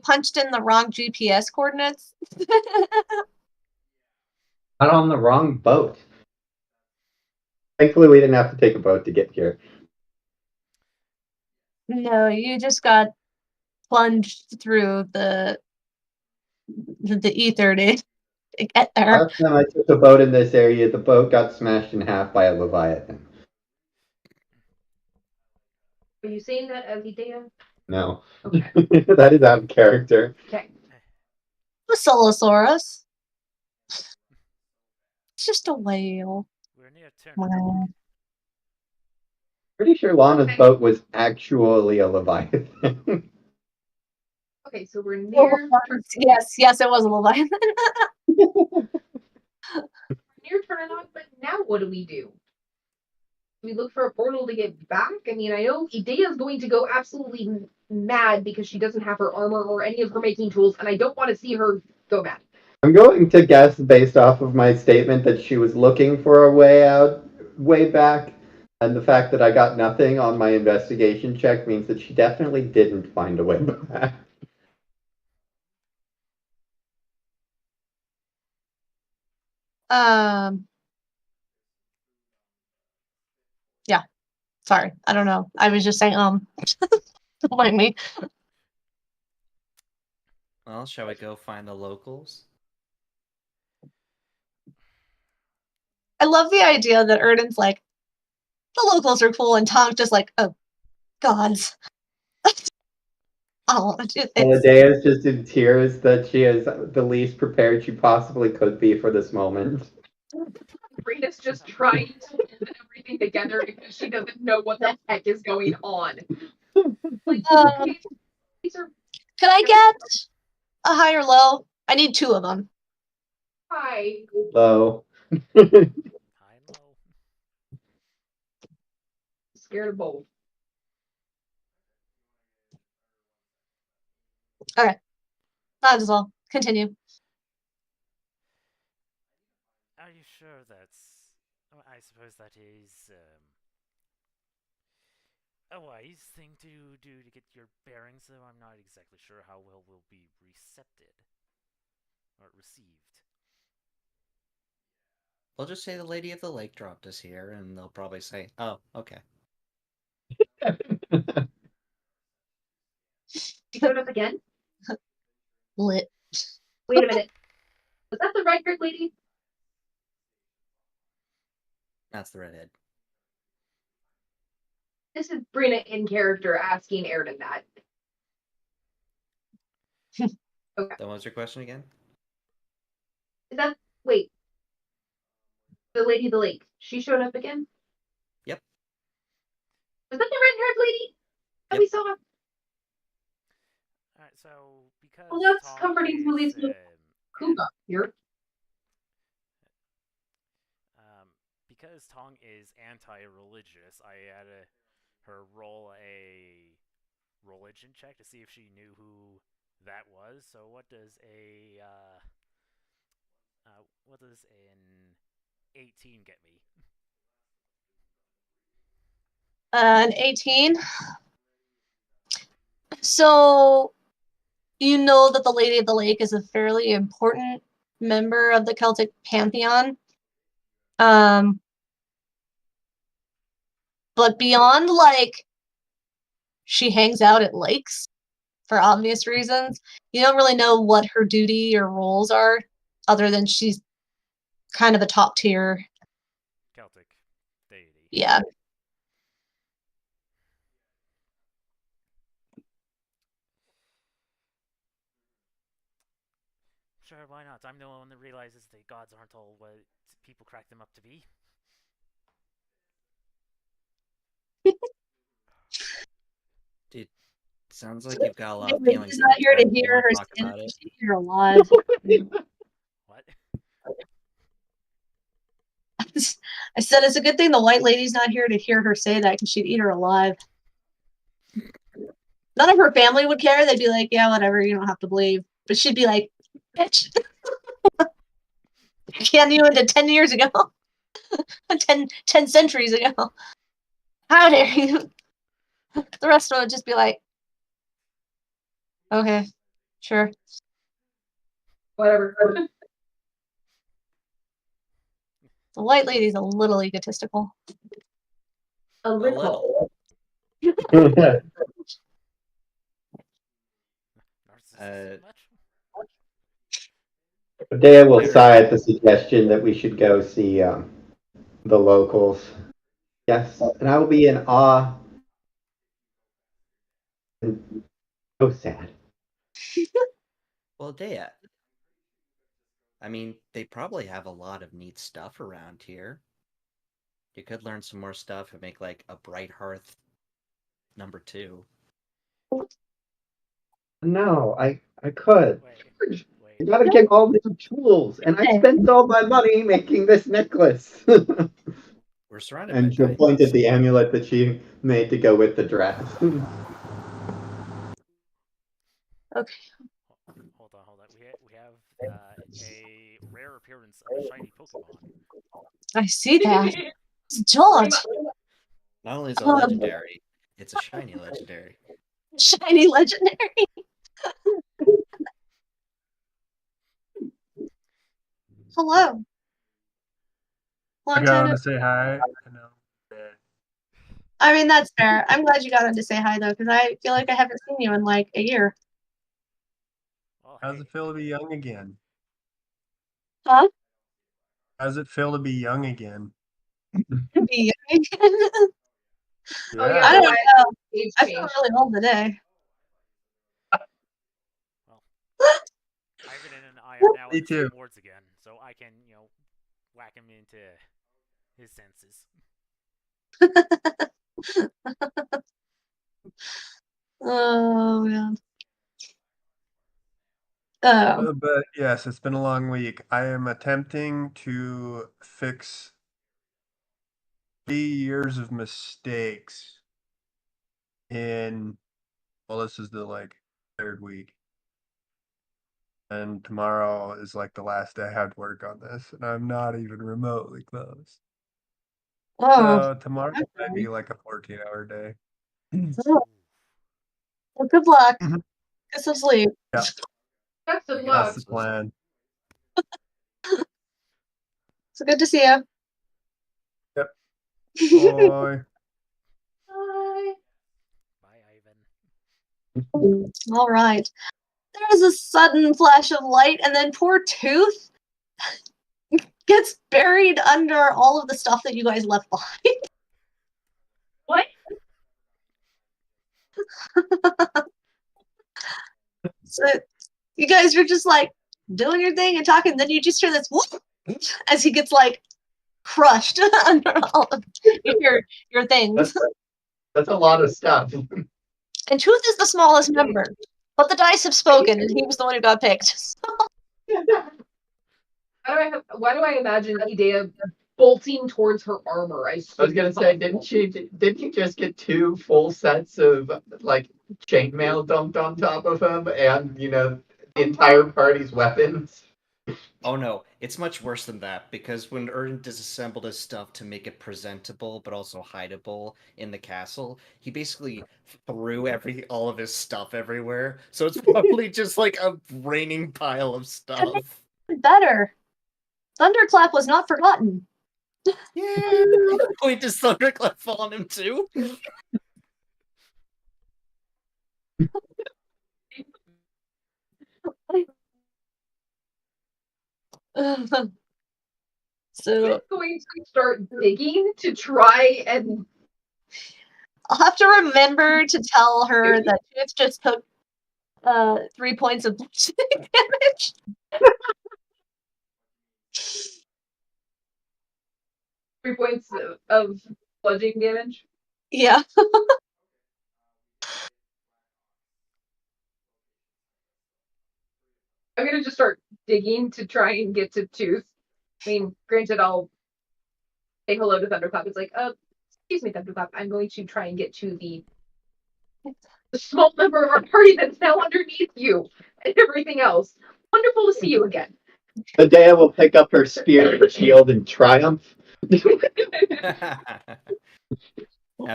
punched in the wrong GPS coordinates. Not on the wrong boat. Thankfully, we didn't have to take a boat to get here. No, you just got plunged through the ether to get there. Last time I took a boat in this area, the boat got smashed in half by a leviathan. Are you saying that as Idea? No. Okay. That is out of character. Okay. The Solosaurus. It's just a whale. We're near Wow. Pretty sure Lana's boat was actually a leviathan. Okay, so we're near Yes, it was a leviathan. near Turnanon, but now what do? Do we look for a portal to get back? I mean, I know Idea's going to go absolutely mad because she doesn't have her armor or any of her making tools, and I don't want to see her go mad. I'm going to guess, based off of my statement, that she was looking for a way out, way back, and the fact that I got nothing on my investigation check means that she definitely didn't find a way back. Yeah. Sorry, I don't know. I was just saying, don't mind me. Well, shall we go find the locals? I love the idea that Erdan's like, the locals are cool, and Tom's just like, oh, gods. Oh, Alidea is just in tears that she is the least prepared she possibly could be for this moment. Brina's just trying to put everything together because she doesn't know what the heck is going on. Like, these are Can I get a high or low? I need 2 of them. high. Low. High and low. Scared of both. That is all. Continue. Are you sure that's... I suppose that is a wise thing to do to get your bearings, though I'm not exactly sure how well will be recepted or received. We'll just say the Lady of the Lake dropped us here, and they'll probably say, "Oh, okay." She showed up again? Lit. Wait a minute. Was that the red-haired lady? That's the redhead. This is Brina in character asking Erdan that. Okay. Then what was your question again? Is that... Wait. The Lady of the Lake. She showed up again? Yep. Was that the red-haired lady that Yep. we saw? Alright, so because Well, that's Tom comforting to at least is, Kuga here. because Tong is anti-religious, I had her roll a religion check to see if she knew who that was. So what does an 18 get me? An 18. So you know that the Lady of the Lake is a fairly important member of the Celtic pantheon. But beyond, like, she hangs out at lakes for obvious reasons, you don't really know what her duty or roles are, other than she's kind of a top tier. Celtic deity. Yeah. Sure, why not? I'm the one that realizes the gods aren't all what people crack them up to be. Dude, sounds like you've got a lot of Maybe feelings. she's not here to You hear wanna her talk say about that it? she's here alive. What? I said it's a good thing the white lady's not here to hear her say that because she'd eat her alive. None of her family would care. They'd be like, yeah, whatever, you don't have to believe. But she'd be like, bitch. Can you into 10 years ago? 10 centuries ago. How dare you? The rest of it would just be like, okay, sure. Whatever. The white lady's a little egotistical. A little. Narcissistic much? Dea will sigh at the suggestion that we should go see the locals. Yes, and I will be in awe and so sad. Well, Dea, I mean, they probably have a lot of neat stuff around here. You could learn some more stuff and make like a Bright Hearth #2. No, I could. Wait. You gotta get all these tools, and I spent all my money making this necklace. We're surrounded And by she'll diamonds. point at the amulet that she made to go with the dress. Okay. Hold on. We have a rare appearance of a shiny Pokemon. I see that. It's George. Not only is it legendary, it's a shiny legendary. Shiny legendary. Hello. I Long got time on no- to say hi. I know. I mean, that's fair. I'm glad you got on to say hi, though, because I feel like I haven't seen you in like a year. Well, How's it feel to be young again? Huh? How's it feel to be young again? Be young again? Yeah. Oh, yeah, I don't the know. age I feel change. really old today. Ivan and I are now Me in the too. same wards again, so I can, whack him into his senses. Oh man. But yes, it's been a long week. I am attempting to fix 3 years of mistakes in, well, this is the third week. And tomorrow is the last day I have to work on this, and I'm not even remotely close. Oh. So tomorrow might Okay. be like a 14-hour day. Well, good luck. Mhm. Get some sleep. Best of Okay, luck. That's the plan. It's good to see you. Yep. Bye. Bye. Bye, Ivan. All right. There's a sudden flash of light, and then poor Tooth gets buried under all of the stuff that you guys left behind. What? So you guys are just like doing your thing and talking, then you just hear this whoop as he gets like crushed under all of your things. That's a lot of stuff. And Tooth is the smallest member, but the dice have spoken, and he was the one who got picked. Why do I imagine Idea bolting towards her armor? I was gonna say, didn't you just get 2 full sets of chainmail dumped on top of him, and the entire party's weapons? Oh no, it's much worse than that, because when Erdan disassembled his stuff to make it presentable but also hideable in the castle, he basically threw all of his stuff everywhere. So it's probably just like a raining pile of stuff. Better. Thunderclap was not forgotten. Yeah. Wait, does Thunderclap fall on him too? So I'm going to start digging to try and. I'll have to remember to tell her that Tooth just took 3 points of damage. 3 points of bludgeoning damage. Yeah. I'm gonna just start digging to try and get to Tooth. I mean, granted, I'll say hello to Thunderclap. It's like, excuse me, Thunderclap. I'm going to try and get to the small member of our party that's now underneath you and everything else. Wonderful to see you again. Medea will pick up her spear and shield in triumph. Yeah,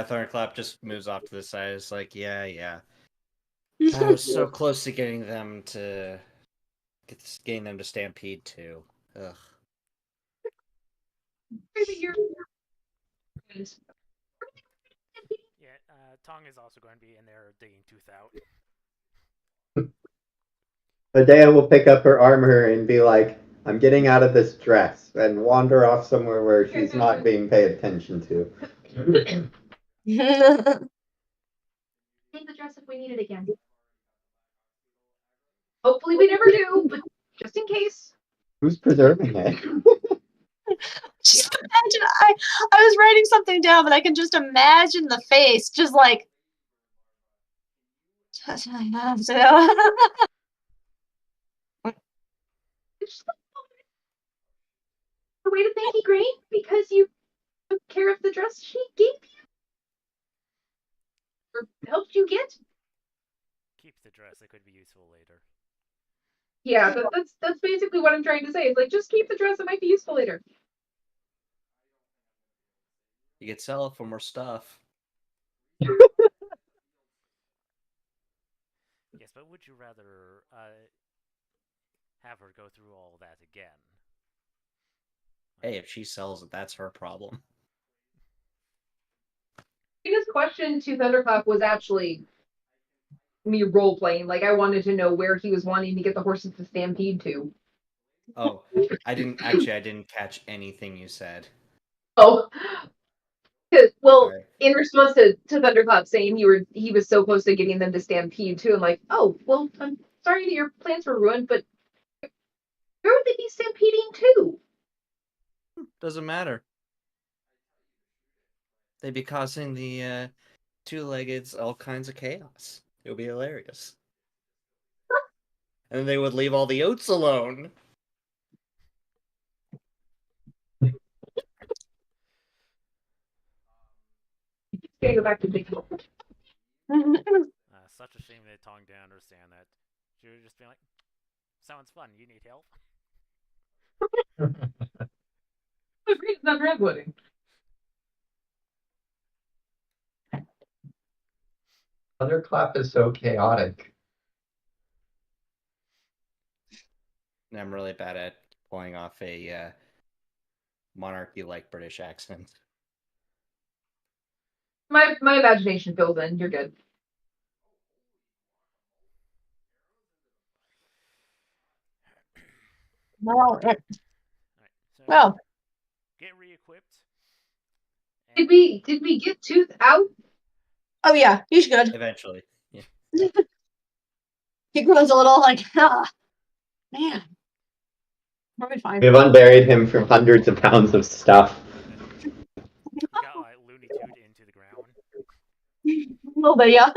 Thunderclap just moves off to the side. It's like, yeah. I was so close to getting them to stampede too. Ugh. Yeah, Tong is also going to be in there digging Tooth out. Medea will pick up her armor and be like, I'm getting out of this dress, and wander off somewhere where she's not being paid attention to. Take the dress if we need it again. Hopefully we never do, but just in case. Who's preserving it? Just imagine, I was writing something down, but I can just imagine the face, just like. It's just a way to thank you, Grain, because you took care of the dress she gave you. Or helped you get. Keep the dress, it could be useful later. Yeah, that's basically what I'm trying to say. It's like, just keep the dress, it might be useful later. You could sell it for more stuff. Yes, but would you rather have her go through all that again? Hey, if she sells it, that's her problem. Biggest question to Thunderclap was actually me role playing. Like, I wanted to know where he was wanting to get the horses to stampede to. Oh, I didn't catch anything you said. Oh, well, Sorry. in response to Thunderclap saying he was so close to getting them to stampede too, I'm like, oh, well, I'm sorry that your plans were ruined, but where would they be stampeding to? Doesn't matter. They'd be causing the two-leggeds all kinds of chaos. It would be hilarious. And they would leave all the oats alone. Gotta go back to Big Mom. Such a shame that Tong didn't understand that. She would just be like, "Sounds fun. You need help?" It's not red pudding. Thunderclap is so chaotic. And I'm really bad at pulling off a monarchy-like British accent. My imagination fills in. You're good. Well, Alright, so well, get re-equipped. Did we get Tooth out? oh yeah, he's good. Eventually. Yeah. He grows a little like, man. We'll be fine. We've unburied him from hundreds of pounds of stuff. He got like Looney Tuned into the ground. A little bit, yeah.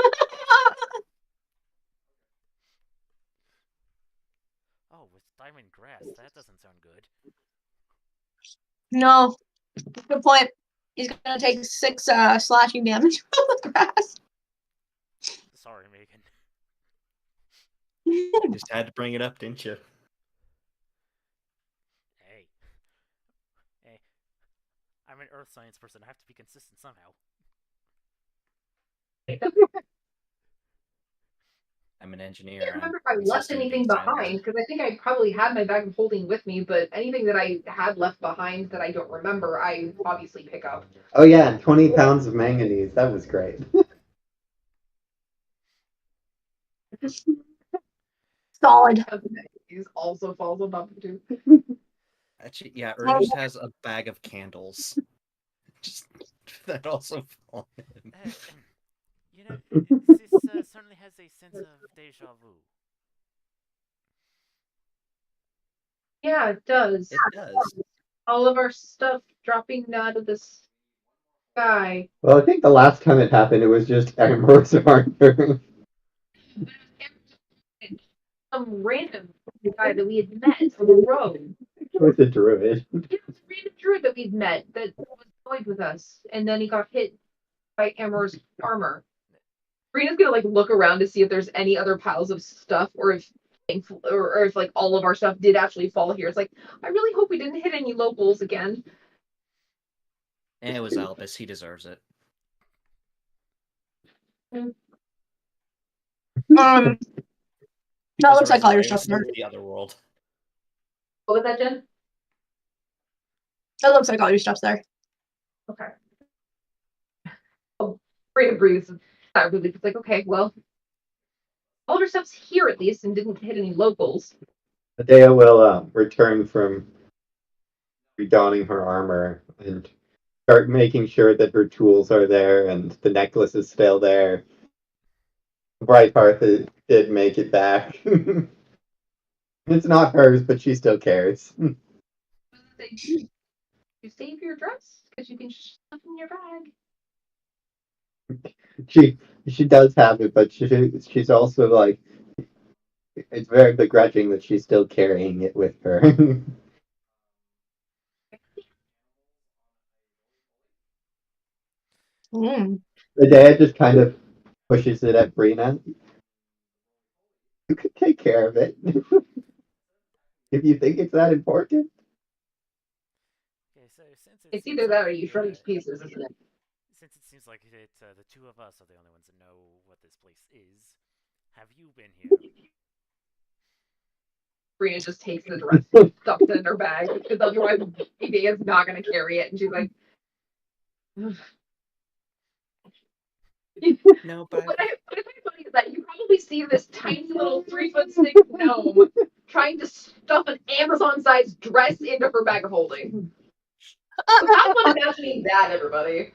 Oh, with diamond grass, that doesn't sound good. No, good point. He's gonna take 6 slashing damage from the grass. Sorry, Megan. Just had to bring it up, didn't you? Hey. I'm an earth science person. I have to be consistent somehow. I'm an I engineer. can't remember if I'm I left consistent anything being silent. behind, because I think I probably had my bag of holding with me, but anything that I had left behind that I don't remember, I obviously pick up. Oh yeah, 20 pounds of manganese. That was great. Solid. He also falls above the Tooth. Actually, yeah, Ern just has a bag of candles. Just that also fall in. You know, this certainly has a sense of deja vu. Yeah, it does. It does. All of our stuff dropping out of the sky. Well, I think the last time it happened, it was just Amber's armor. Some random guy that we had met on the road. With the druid. It was a random druid that we'd met that was annoyed with us, and then he got hit by Amor's armor. Rena's gonna like look around to see if there's any other piles of stuff, or if like all of our stuff did actually fall here. It's like, I really hope we didn't hit any locals again. And it was Albus. He deserves it. That looks like all your stuff there. The other world. What was that, Jen? That looks like all your stuff's there. Okay. Oh, Rena breathes. That really was like, okay, well, all of our stuff's here at least, and didn't hit any locals. Adea will return from redonning her armor and start making sure that her tools are there and the necklace is still there. Brighthearth did make it back. It's not hers, but she still cares. You save your dress because you can stuff in your bag. She does have it, but she's also like, it's very begrudging that she's still carrying it with her. The dad just kind of pushes it at Brina. You could take care of it if you think it's that important. Okay, so since It's either that or you shred it to pieces, isn't it? Since it seems like the two of us are the only ones that know what this place is, have you been here? Brina just takes the dress, stuffs it in her bag, because otherwise Idea's not going to carry it, and she's like, No, but what I find funny is that you probably see this tiny little 3'6" gnome trying to stuff an Amazon-sized dress into her bag of holding. So I'm not imagining that, everybody.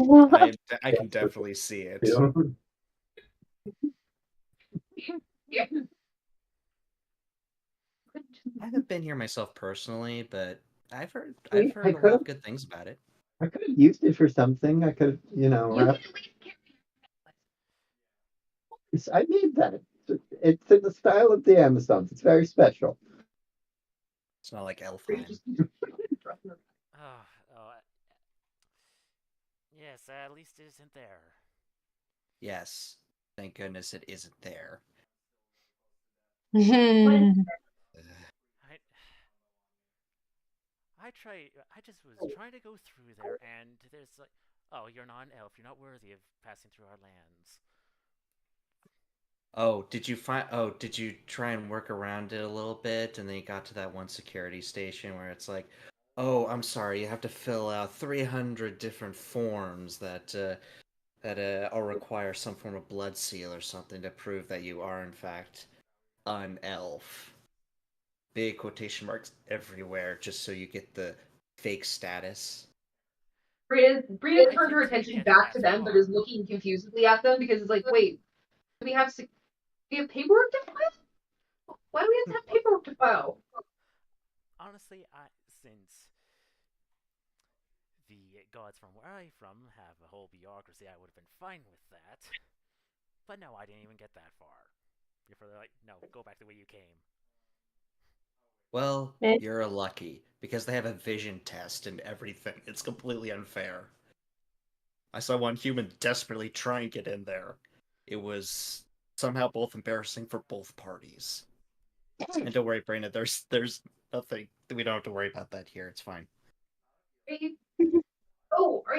I can definitely see it. Yeah. I haven't been here myself personally, but I've heard a lot of good things about it. I could have used it for something. I could, You can at least carry I made that. It's in the style of the Amazons. It's very special. It's not like or you Elfheim. just drop in the- Oh, oh, yes, at least it isn't there. Yes. Thank goodness it isn't there. Hmm. I just was trying to go through there, and there's like, oh, you're not an elf. You're not worthy of passing through our lands. Oh, did you try and work around it a little bit, and then you got to that one security station where it's like, oh, I'm sorry, you have to fill out 300 different forms that will require some form of blood seal or something to prove that you are in fact an elf. Big quotation marks everywhere just so you get the fake status. Brina I turned her didn't even attention get back that to them, but is far. looking confusedly at them because it's like, wait, do we have paperwork to file? Why do we have to have paperwork to file? Honestly, since the gods from where I'm from have a whole bureaucracy, I would have been fine with that. But no, I didn't even get that far. Before they're like, no, go back the way you came. Well, Eh. you're lucky because they have a vision test and everything. It's completely unfair. I saw one human desperately try and get in there. It was somehow both embarrassing for both parties. And don't worry, Brandon, there's nothing. We don't have to worry about that here. It's fine. Are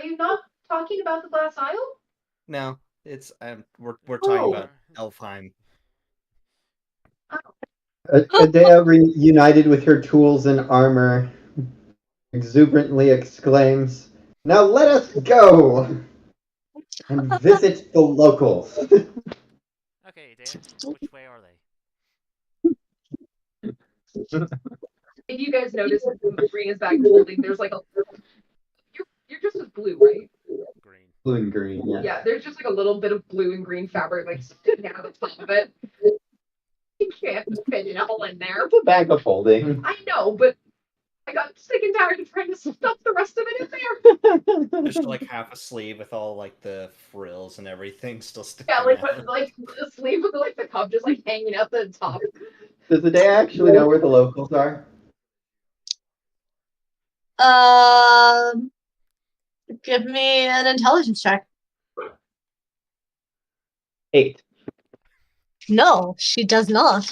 you not talking about the glass aisle? No, it's we're talking Oh. about Elfheim. Adea, reunited with her tools and armor, exuberantly exclaims, "Now let us go and visit the locals." Okay, Dan, which way are they? If you guys notice, Brina's bag is holding. There's like a. You're just with blue, right? Green. Blue and green, yeah. Yeah, there's just like a little bit of blue and green fabric like sticking out of the top of it. You can't fit it all in there. It's a bag of holding. I know, but I got sick and tired of trying to stuff the rest of it in there. Just like half a sleeve with all like the frills and everything still sticking Yeah, like out. like the sleeve with like the cup just like hanging out the top. Does Adea actually know where the locals are? Give me an intelligence check. 8. No, she does not.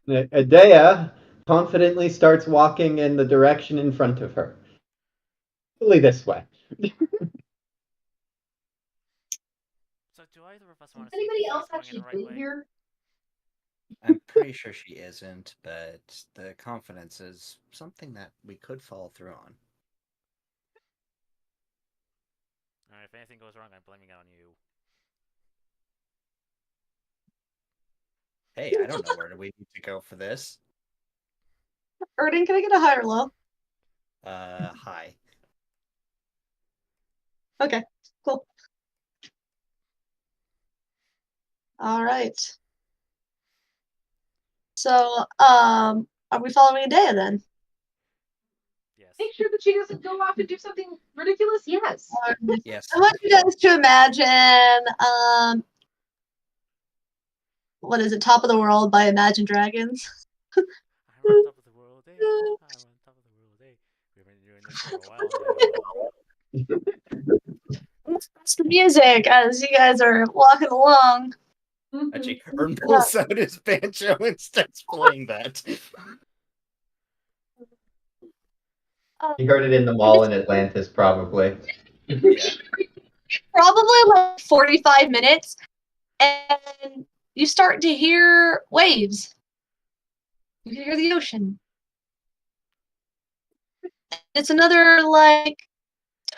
Adea confidently starts walking in the direction in front of her. Really this way. So do either of us want to see Anybody if else she's going in actually the right been way? here? I'm pretty sure she isn't, but the confidence is something that we could follow through on. Alright, if anything goes wrong, I'm blaming it on you. Hey, I don't know where do we need to go for this. Erdan, can I get a high or low? Hi. Okay, cool. All right. So, are we following Adea then? Yes. Make sure that she doesn't go off and do something ridiculous. Yes. Yes. I want you guys to imagine, what is it, Top of the World by Imagine Dragons? I'm on top of the world, eh? I'm on top of the world, eh? We've been doing this for a while now. That's the music as you guys are walking along. Actually, Ern pulls out his banjo and starts playing that. You heard it in the mall in Atlantis, probably. Yeah. Probably like 45 minutes, and you start to hear waves. You can hear the ocean. It's another like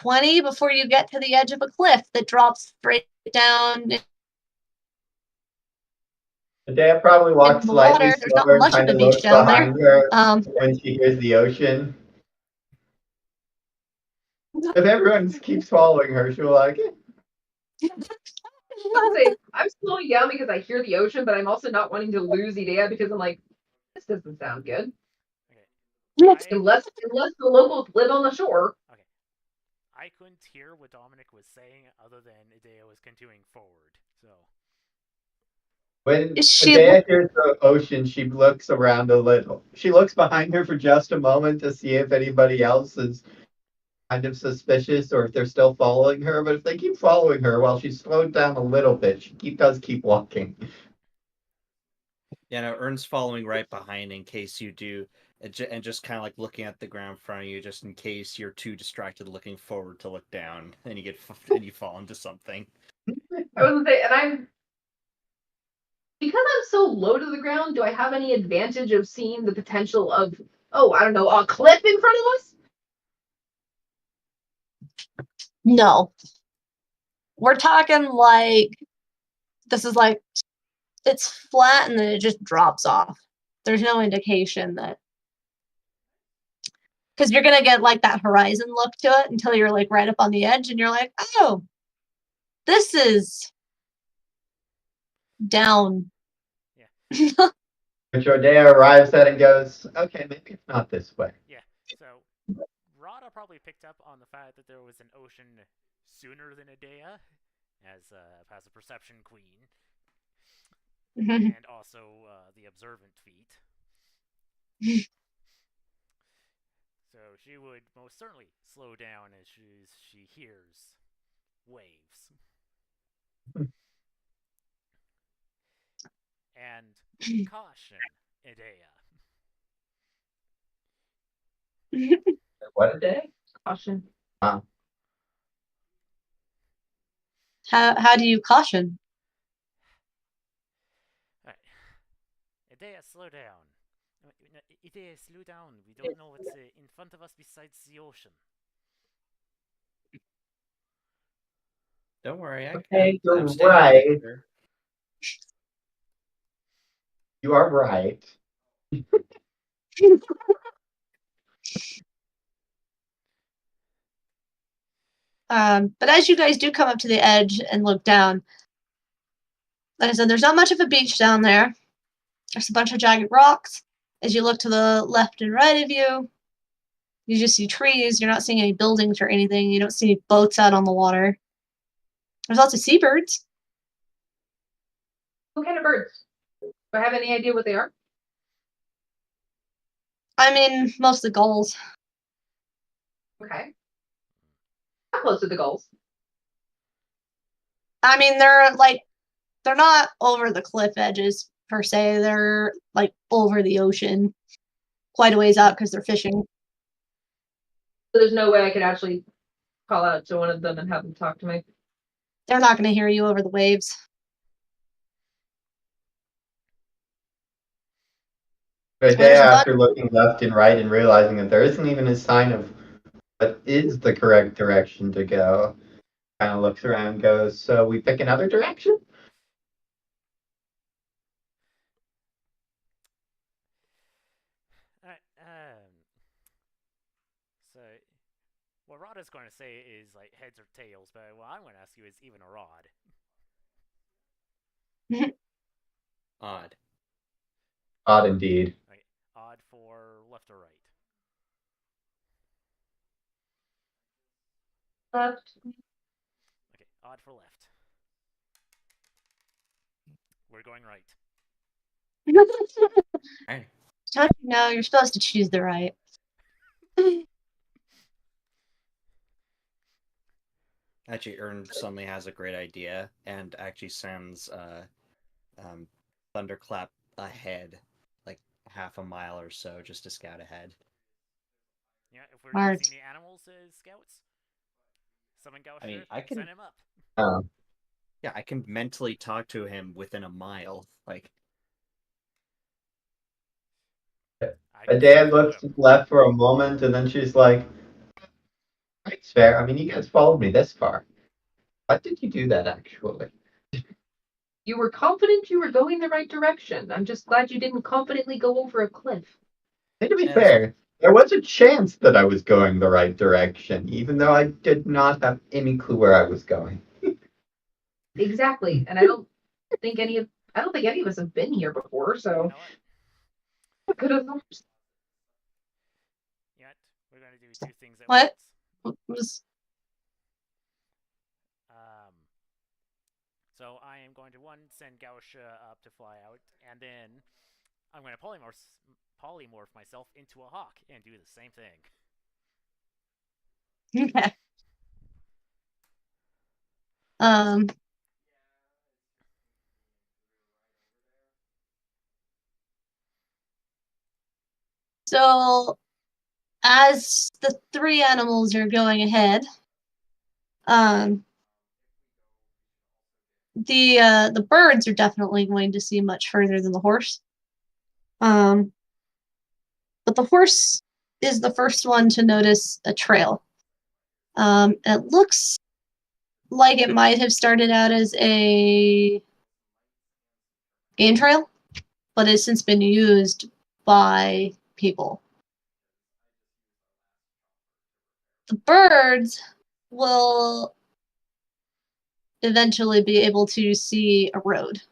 20 before you get to the edge of a cliff that drops straight down in Adea probably walks the slightly water. There's not slower and much of kind a of beach looks down there. behind her when she hears the ocean. If everyone keeps following her, she'll like it. I'm slowing down because I hear the ocean, but I'm also not wanting to lose Idea because I'm like, this doesn't sound good. Okay. Unless the locals live on the shore. Okay. I couldn't hear what Dominic was saying other than Idea was continuing forward. So When Is she- Adea hears the ocean, she looks around a little. She looks behind her for just a moment to see if anybody else is kind of suspicious or if they're still following her. But if they keep following her while she's slowed down a little bit, she does keep walking. Yeah, no, Ern's following right behind in case you do, and just kind of like looking at the ground in front of you, just in case you're too distracted looking forward to look down and and you fall into something. I was gonna say, and because I'm so low to the ground, do I have any advantage of seeing the potential of, I don't know, a cliff in front of us? No. We're talking like this is like it's flat and then it just drops off. There's no indication that because you're gonna get like that horizon look to it until you're like right up on the edge and you're like, oh, this is down. yeah. Which Odea arrives at and goes, okay, maybe it's not this way. Yeah. So Rada probably picked up on the fact that there was an ocean sooner than Idea, as a perception queen, and also the observant feat. So she would most certainly slow down as she hears waves. And caution, Idea. What a day? Caution. How do you caution? Alright. Idea, slow down. Idea, slow down. We don't know what's in front of us besides the ocean. Don't worry, Okay, you're I'm staying right. here. You are right. But as you guys do come up to the edge and look down, like I said, there's not much of a beach down there. There's a bunch of jagged rocks. As you look to the left and right of you, you just see trees. You're not seeing any buildings or anything. You don't see any boats out on the water. There's lots of seabirds. What kind of birds? Do I have any idea what they are? I mean, mostly gulls. Okay. How close are the gulls? I mean, they're not over the cliff edges per se. They're like over the ocean, quite a ways out because they're fishing. So there's no way I could actually call out to one of them and have them talk to me. They're not going to hear you over the waves. Odea, There's a bunch- after looking left and right and realizing that there isn't even a sign of what is the correct direction to go, kind of looks around and goes, so we pick another direction? Alright, so what Rada's going to say is like heads or tails, but what I'm going to ask you is even or odd. Odd. Odd indeed. Like, odd for left or right. Left. Okay, odd for left. We're going right. Right. Don't you know you're supposed to choose the right? Actually, Ern suddenly has a great idea and actually sends Thunderclap ahead, like half a mile or so, just to scout ahead. Yeah, if we're Smart. using the animals as scouts, summon Gausher, I mean, I can- send him up. Yeah, I can mentally talk to him within a mile. Like, I can Adea see looks him. left for a moment and then she's like, it's fair. I mean, you guys followed me this far. Why did you do that, actually? You were confident you were going the right direction. I'm just glad you didn't confidently go over a cliff. And to be Yes. fair, there was a chance that I was going the right direction, even though I did not have any clue where I was going. Exactly. And I don't think any of us have been here before, You so know what? could have. Yet we're going to do two things at What? once. Was So I am going to send Gausha up to fly out, and then I'm going to polymorph myself into a hawk and do the same thing. Okay. Um. So, as the three animals are going ahead, the birds are definitely going to see much further than the horse. But the horse is the first one to notice a trail. It looks like it might have started out as a game trail, but has since been used by people. The birds will eventually be able to see a road.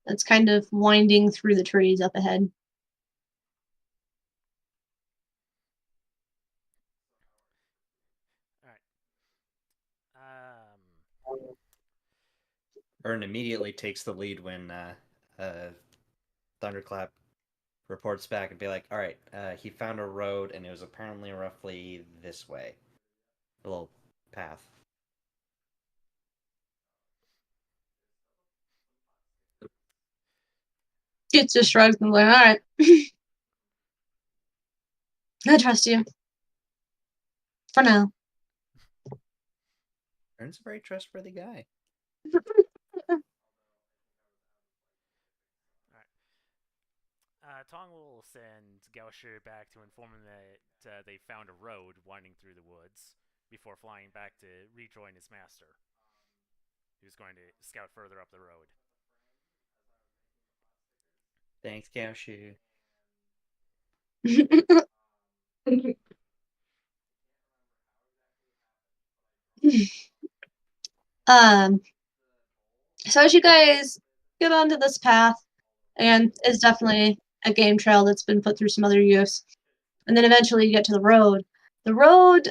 That's kind of winding through the trees up ahead. Alright. Ern immediately takes the lead when Thunderclap reports back and be like, all right, he found a road and it was apparently roughly this way. A little path. It just shrugs and like, all right. I trust you. For now. Ern's a very trustworthy guy. Tong will send Gausha back to inform him that they found a road winding through the woods before flying back to rejoin his master, who's going to scout further up the road. Thanks, Gaushu. So as you guys get onto this path, and it's definitely a game trail that's been put through some other use, and then eventually you get to the road. The road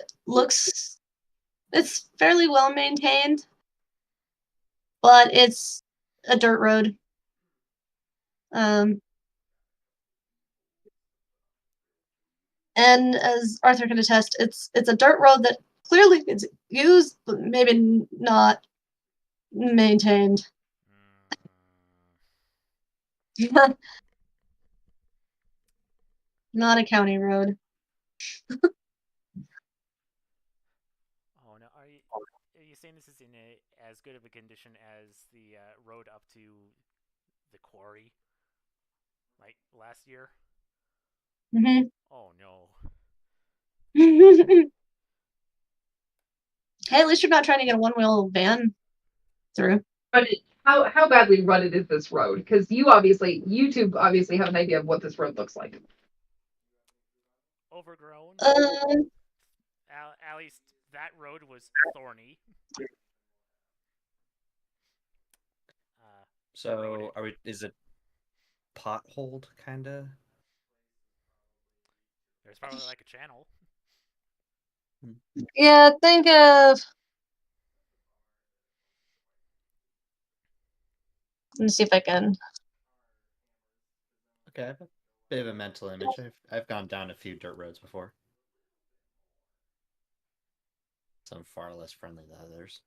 it's fairly well maintained, but it's a dirt road. And as Arthur can attest, it's a dirt road that clearly is used, but maybe not maintained. Not a county road. Oh no, are you saying this is in as good of a condition as the road up to the quarry, like last year? Mm-hmm. Oh no. Hey, at least you're not trying to get a one-wheel van through. How badly rutted is this road? Because you two obviously have an idea of what this road looks like. Overgrown. Um, At least that road was thorny. So, is it potholed, kinda? There's probably like a channel. yeah, think of. Let me see if I can. Okay, I have a bit of a mental image. I've gone down a few dirt roads before. Some far less friendly than others.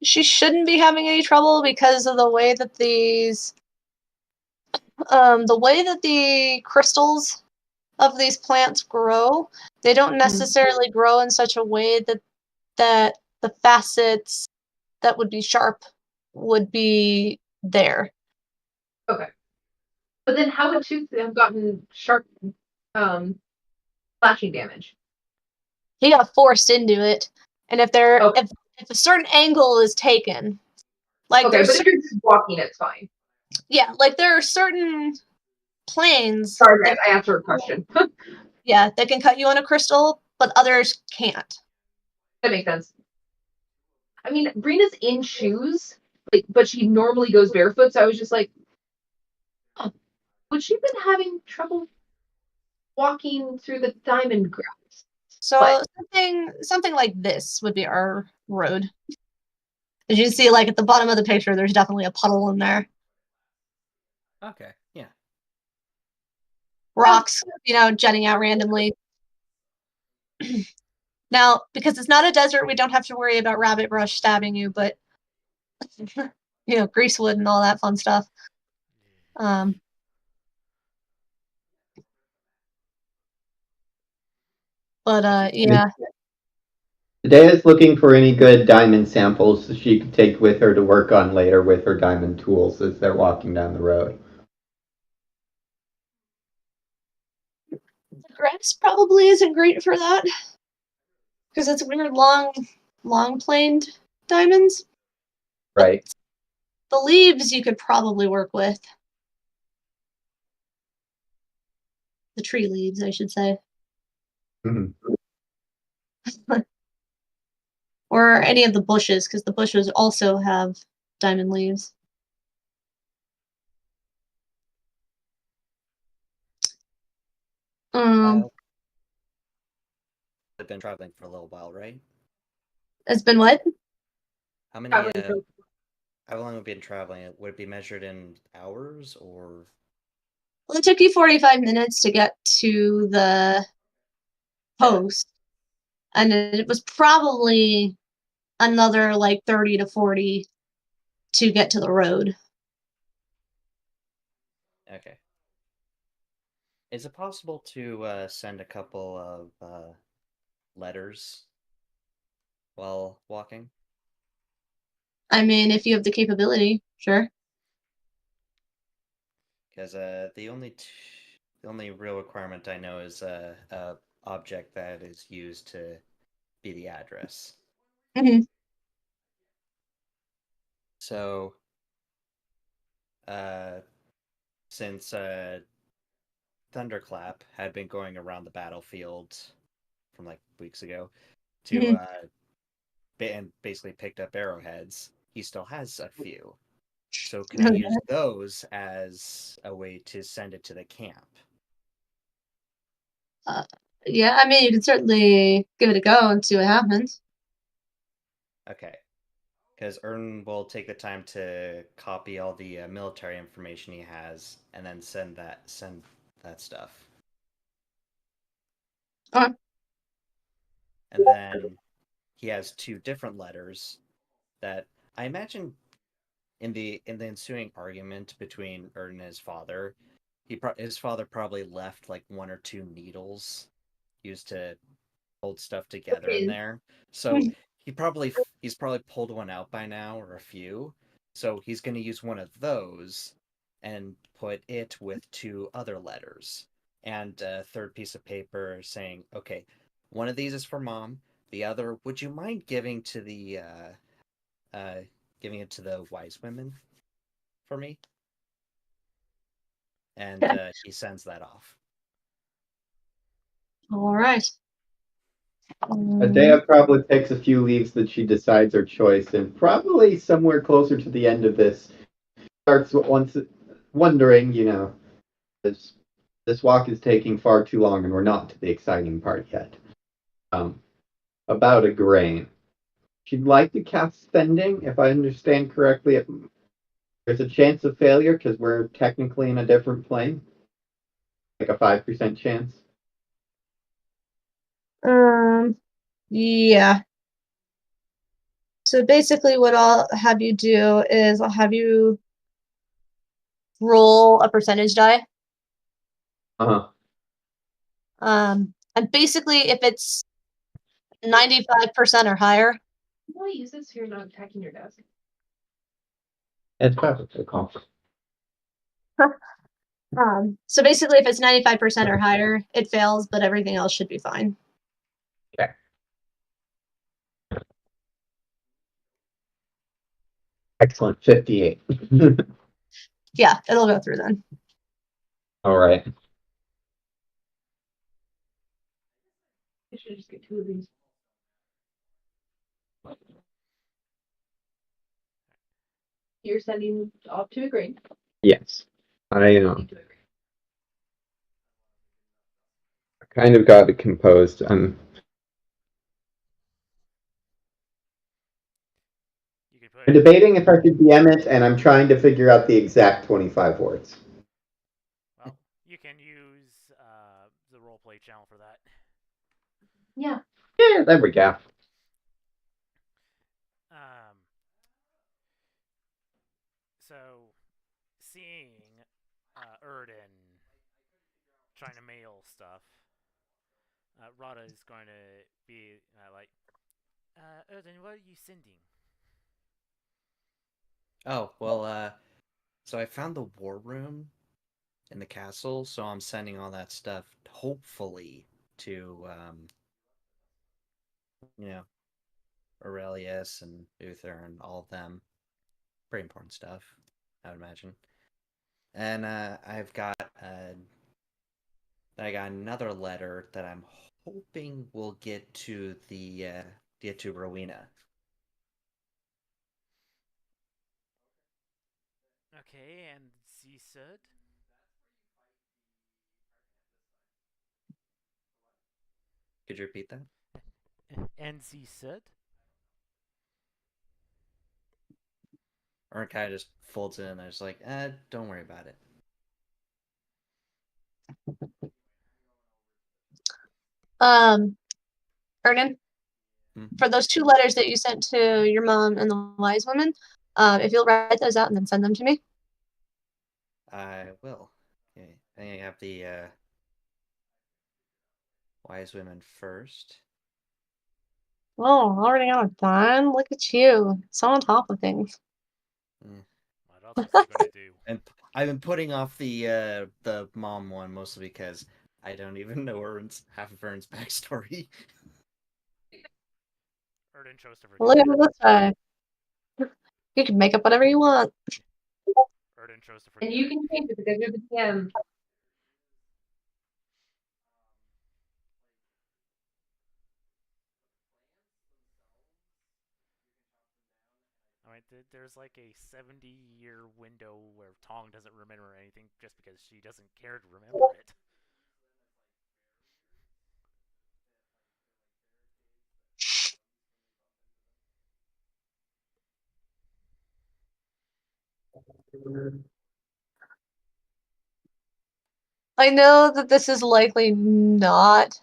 She shouldn't be having any trouble because of the way that the crystals of these plants grow. They don't necessarily grow in such a way that the facets that would be sharp would be there. Okay. But then how would Tooth have gotten sharp slashing damage? He got forced into it. And if a certain angle is taken, like okay, but if you're just walking, it's fine. Yeah, like there are certain planes, Sorry, guys, I answered a question. yeah, they can cut you on a crystal, but others can't. That makes sense. I mean, Brina's in shoes, like, but she normally goes barefoot, so I was just like, oh, would she been having trouble walking through the diamond grass? So But- something like this would be our road. As you see, like at the bottom of the picture, there's definitely a puddle in there. Okay, yeah. Rocks, jutting out randomly. Now, because it's not a desert, we don't have to worry about rabbit brush stabbing you, but greasewood and all that fun stuff. Yeah. Dea's looking for any good diamond samples she could take with her to work on later with her diamond tools as they're walking down the road. The grass probably isn't great for that. Because it's weird long planed diamonds. Right. The leaves you could probably work with. The tree leaves, I should say. Mhm. Or any of the bushes, because the bushes also have diamond leaves. I've been traveling for a little while, right? It's been what? How many? How long have we been traveling? Would it be measured in hours or? Well, it took you 45 minutes to get to the post, and it was probably another like 30 to 40 to get to the road. Okay. Is it possible to send a couple of letters while walking? I mean, if you have the capability, sure. Because the only real requirement I know is a object that is used to be the address. Mm-hmm. So, since Thunderclap had been going around the battlefield from like weeks ago to and basically picked up arrowheads, he still has a few. So can I use those as a way to send it to the camp? Yeah, I mean, you can certainly give it a go and see what happens. Okay. Because Erdan will take the time to copy all the military information he has and then send that stuff. Okay. And then he has two different letters that I imagine in the ensuing argument between Erdan and his father, his father probably left like one or two needles used to hold stuff together in there. So he's probably pulled one out by now or a few. So he's going to use one of those and put it with two other letters and a third piece of paper saying, "Okay, one of these is for mom. The other, would you mind giving to the giving it to the wise women for me?" And he sends that off. All right. Adea probably picks a few leaves that she decides are choice, and probably somewhere closer to the end of this, starts wondering, this walk is taking far too long, and we're not to the exciting part yet. About a grain. She'd like to cast spending, if I understand correctly. There's a chance of failure because we're technically in a different plane, like a 5% chance. Yeah. So basically what I'll have you do is I'll have you roll a percentage die. Uh-huh. And basically if it's 95% or higher. Why use this so you're not attacking your desk? It's perfect. Call. So basically if it's 95% or higher, it fails, but everything else should be fine. Okay. Excellent. 58. Yeah, it'll go through then. All right. I should just get 2 of these. You're sending off to agree. Yes. I kind of got it composed. You could put I'm debating if I should DM it, and I'm trying to figure out the exact 25 words. Well, you can use the roleplay channel for that. Yeah. Yeah, there we go. So, seeing Erdan trying to mail stuff, Rada is going to be like, Erdan, what are you sending? Oh, well, so I found the war room in the castle, so I'm sending all that stuff, hopefully, to, you know, Aurelius and Uther and all of them. Pretty important stuff, I would imagine. And I got another letter that I'm hoping will get to Rowena. Okay, and she said, Could you repeat that? and she said, Or it kind of just folds it in and I was like, don't worry about it. Ernan, Hmm? for those 2 letters that you sent to your mom and the wise woman, if you'll write those out and then send them to me. I will. Okay. I think I have the wise women first. Oh, already on time. Look at you. So on top of things. what else was I going to do? And I've been putting off the mom one mostly because I don't even know half of Ern's backstory. Erdan chose to forget Look at it. it this way. You can make up whatever you want. Erdan chose to forget And you it. can change it because you're the DM. Alright, there's like a 70-year window where Tong doesn't remember anything just because she doesn't care to remember it. I know that this is likely not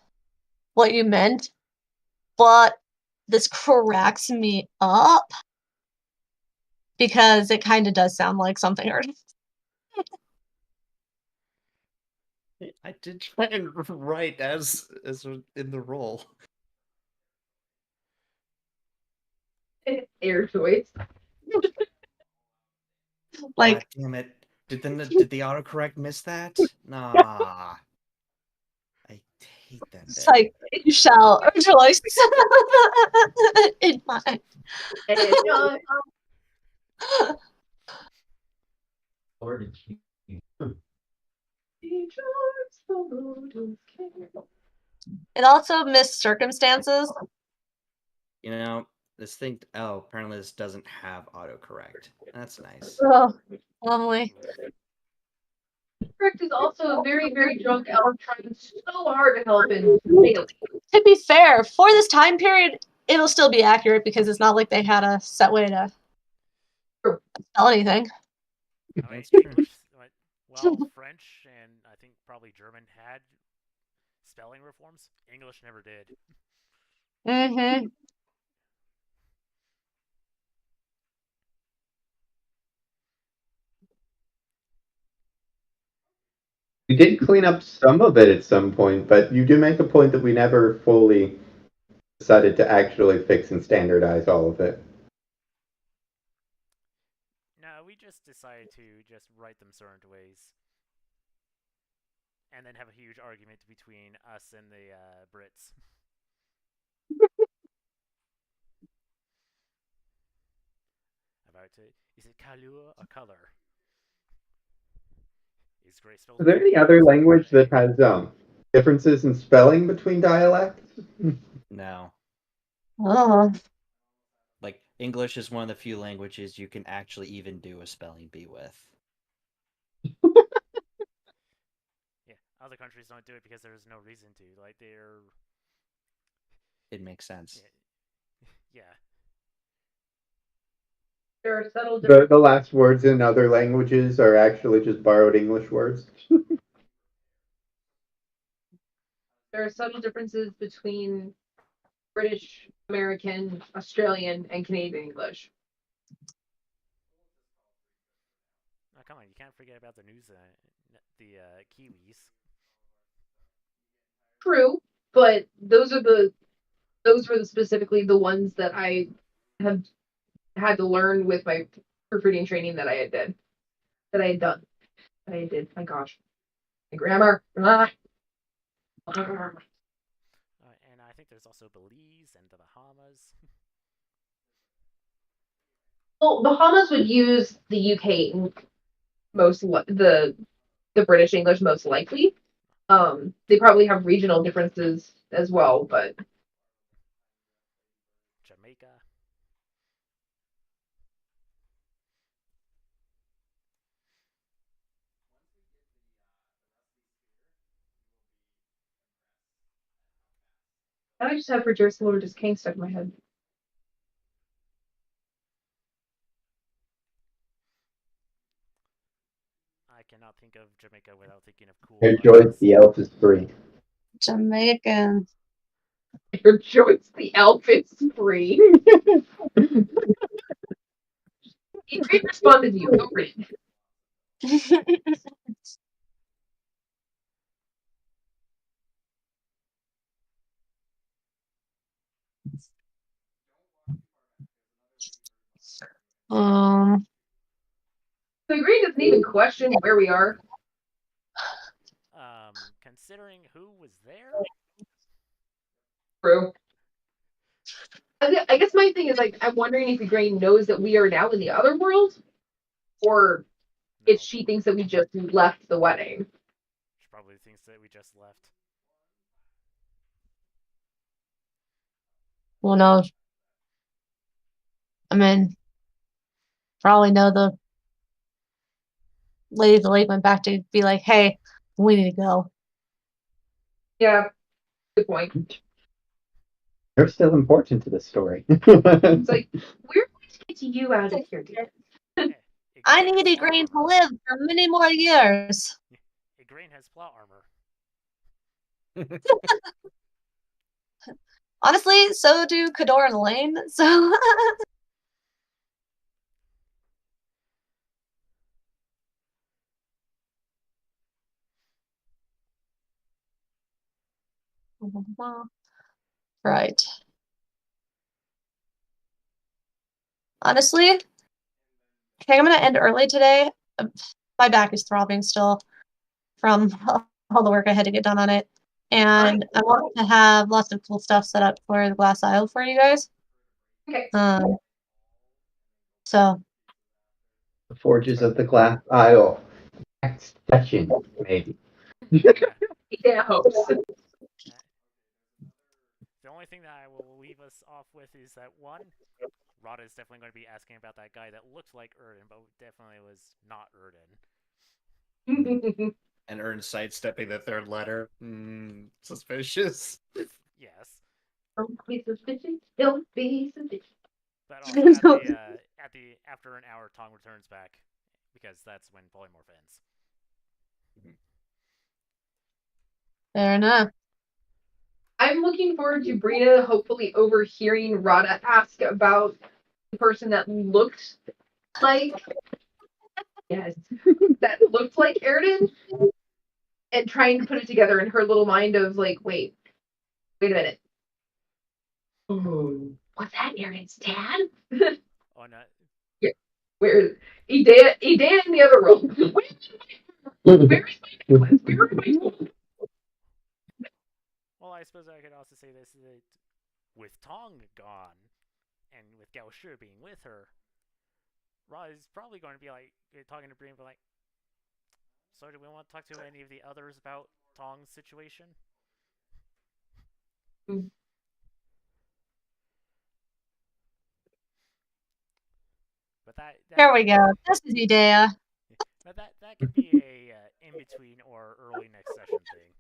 what you meant, but this cracks me up because it kind of does sound like something Erdan. I did try and write as in the role. Air choice. Like, God damn it! Did the autocorrect miss that? Nah. I hate that it's bit. like, you shall rejoice in my. And no, It also missed circumstances. You know, this thing. Oh, apparently this doesn't have autocorrect. That's nice. Oh, lovely. Rick is also a very, very drunk elf trying so hard to help and failing. To be fair, for this time period, it'll still be accurate because it's not like they had a set way to spell anything. I mean, That's true. well, French and I think probably German had spelling reforms. English never did. Mm-hmm. We did clean up some of it at some point, but you do make a point that we never fully decided to actually fix and standardize all of it. No, we just decided to just write them certain ways. And then have a huge argument between us and the Brits. About it. Is it Kalua or color? Is Gray spelled Is there any Gray other or language Gray? that has differences in spelling between dialects? No. Oh, Like, English is one of the few languages you can actually even do a spelling bee with. Yeah, other countries don't do it because there's no reason to. Like they're It makes sense. yeah. There are subtle differences. The last words in other languages are actually just borrowed English words. There are subtle differences between British, American, Australian, and Canadian English. Oh, come on, you can't forget about the Kiwis. True, but those were specifically the ones that I have had to learn with my proofreading training that I had done. My gosh, my grammar. And I think there's also Belize and the Bahamas. Well, Bahamas would use the UK the British English most likely. They probably have regional differences as well, but Jamaica. I just have Rejoice Lourdes King stuck in my head. I cannot think of Jamaica without thinking of cool Enjoy onions. the elf is free. Jamaican. Rejoice the elf is free. He responded to you. Go read. um, The green doesn't even question where we are. Considering who was there, True. I guess my thing is like I'm wondering if the grain knows that we are now in the other world, or no. if she thinks that we just left the wedding. She probably thinks that we just left. who knows? I mean, probably know the lady of the lake went back to be like, hey, we need to go. Yeah, good point. They're still important to the story. It's like we're going to get you out of here, dude. Yeah, I Igraine need has Igraine to plot live for many more years. armor. Igraine has plot armor. Honestly, so do Kador and Lane. So right. Honestly, okay, I'm gonna end early today. My back is throbbing still from all the work I had to get done on it. And I want to have lots of cool stuff set up for the glass isle for you guys. Okay. So The Forges of the Glass Isle. Next session, maybe. Yeah, hopes. The only thing that I will leave us off with is that one, Rada is definitely going to be asking about that guy that looked like Erdan, but definitely was not Erdan. And Ern sidestepping the third letter. Suspicious. Yes, Don't be suspicious. Don't be suspicious. but also at the after an hour, Tong returns back because that's when polymorph ends. fair enough. I'm looking forward to Brina hopefully overhearing Rada ask about the person that looked like that looked like Erdan, and trying to put it together in her little mind of like, wait a minute. Oh, was that Erdan's dad? Oh no. Yeah. Where Idea in the other room. Where is my necklace? Where are my tools? Well, I suppose I could also say this that with Tong gone, and with Gao Shi being with her, Ra is probably going to be like talking to Brina, like, So do we want to talk to any of the others about Tong's situation? Mm. But that Here we go. This is Idea. But that could be a in between or early next session thing.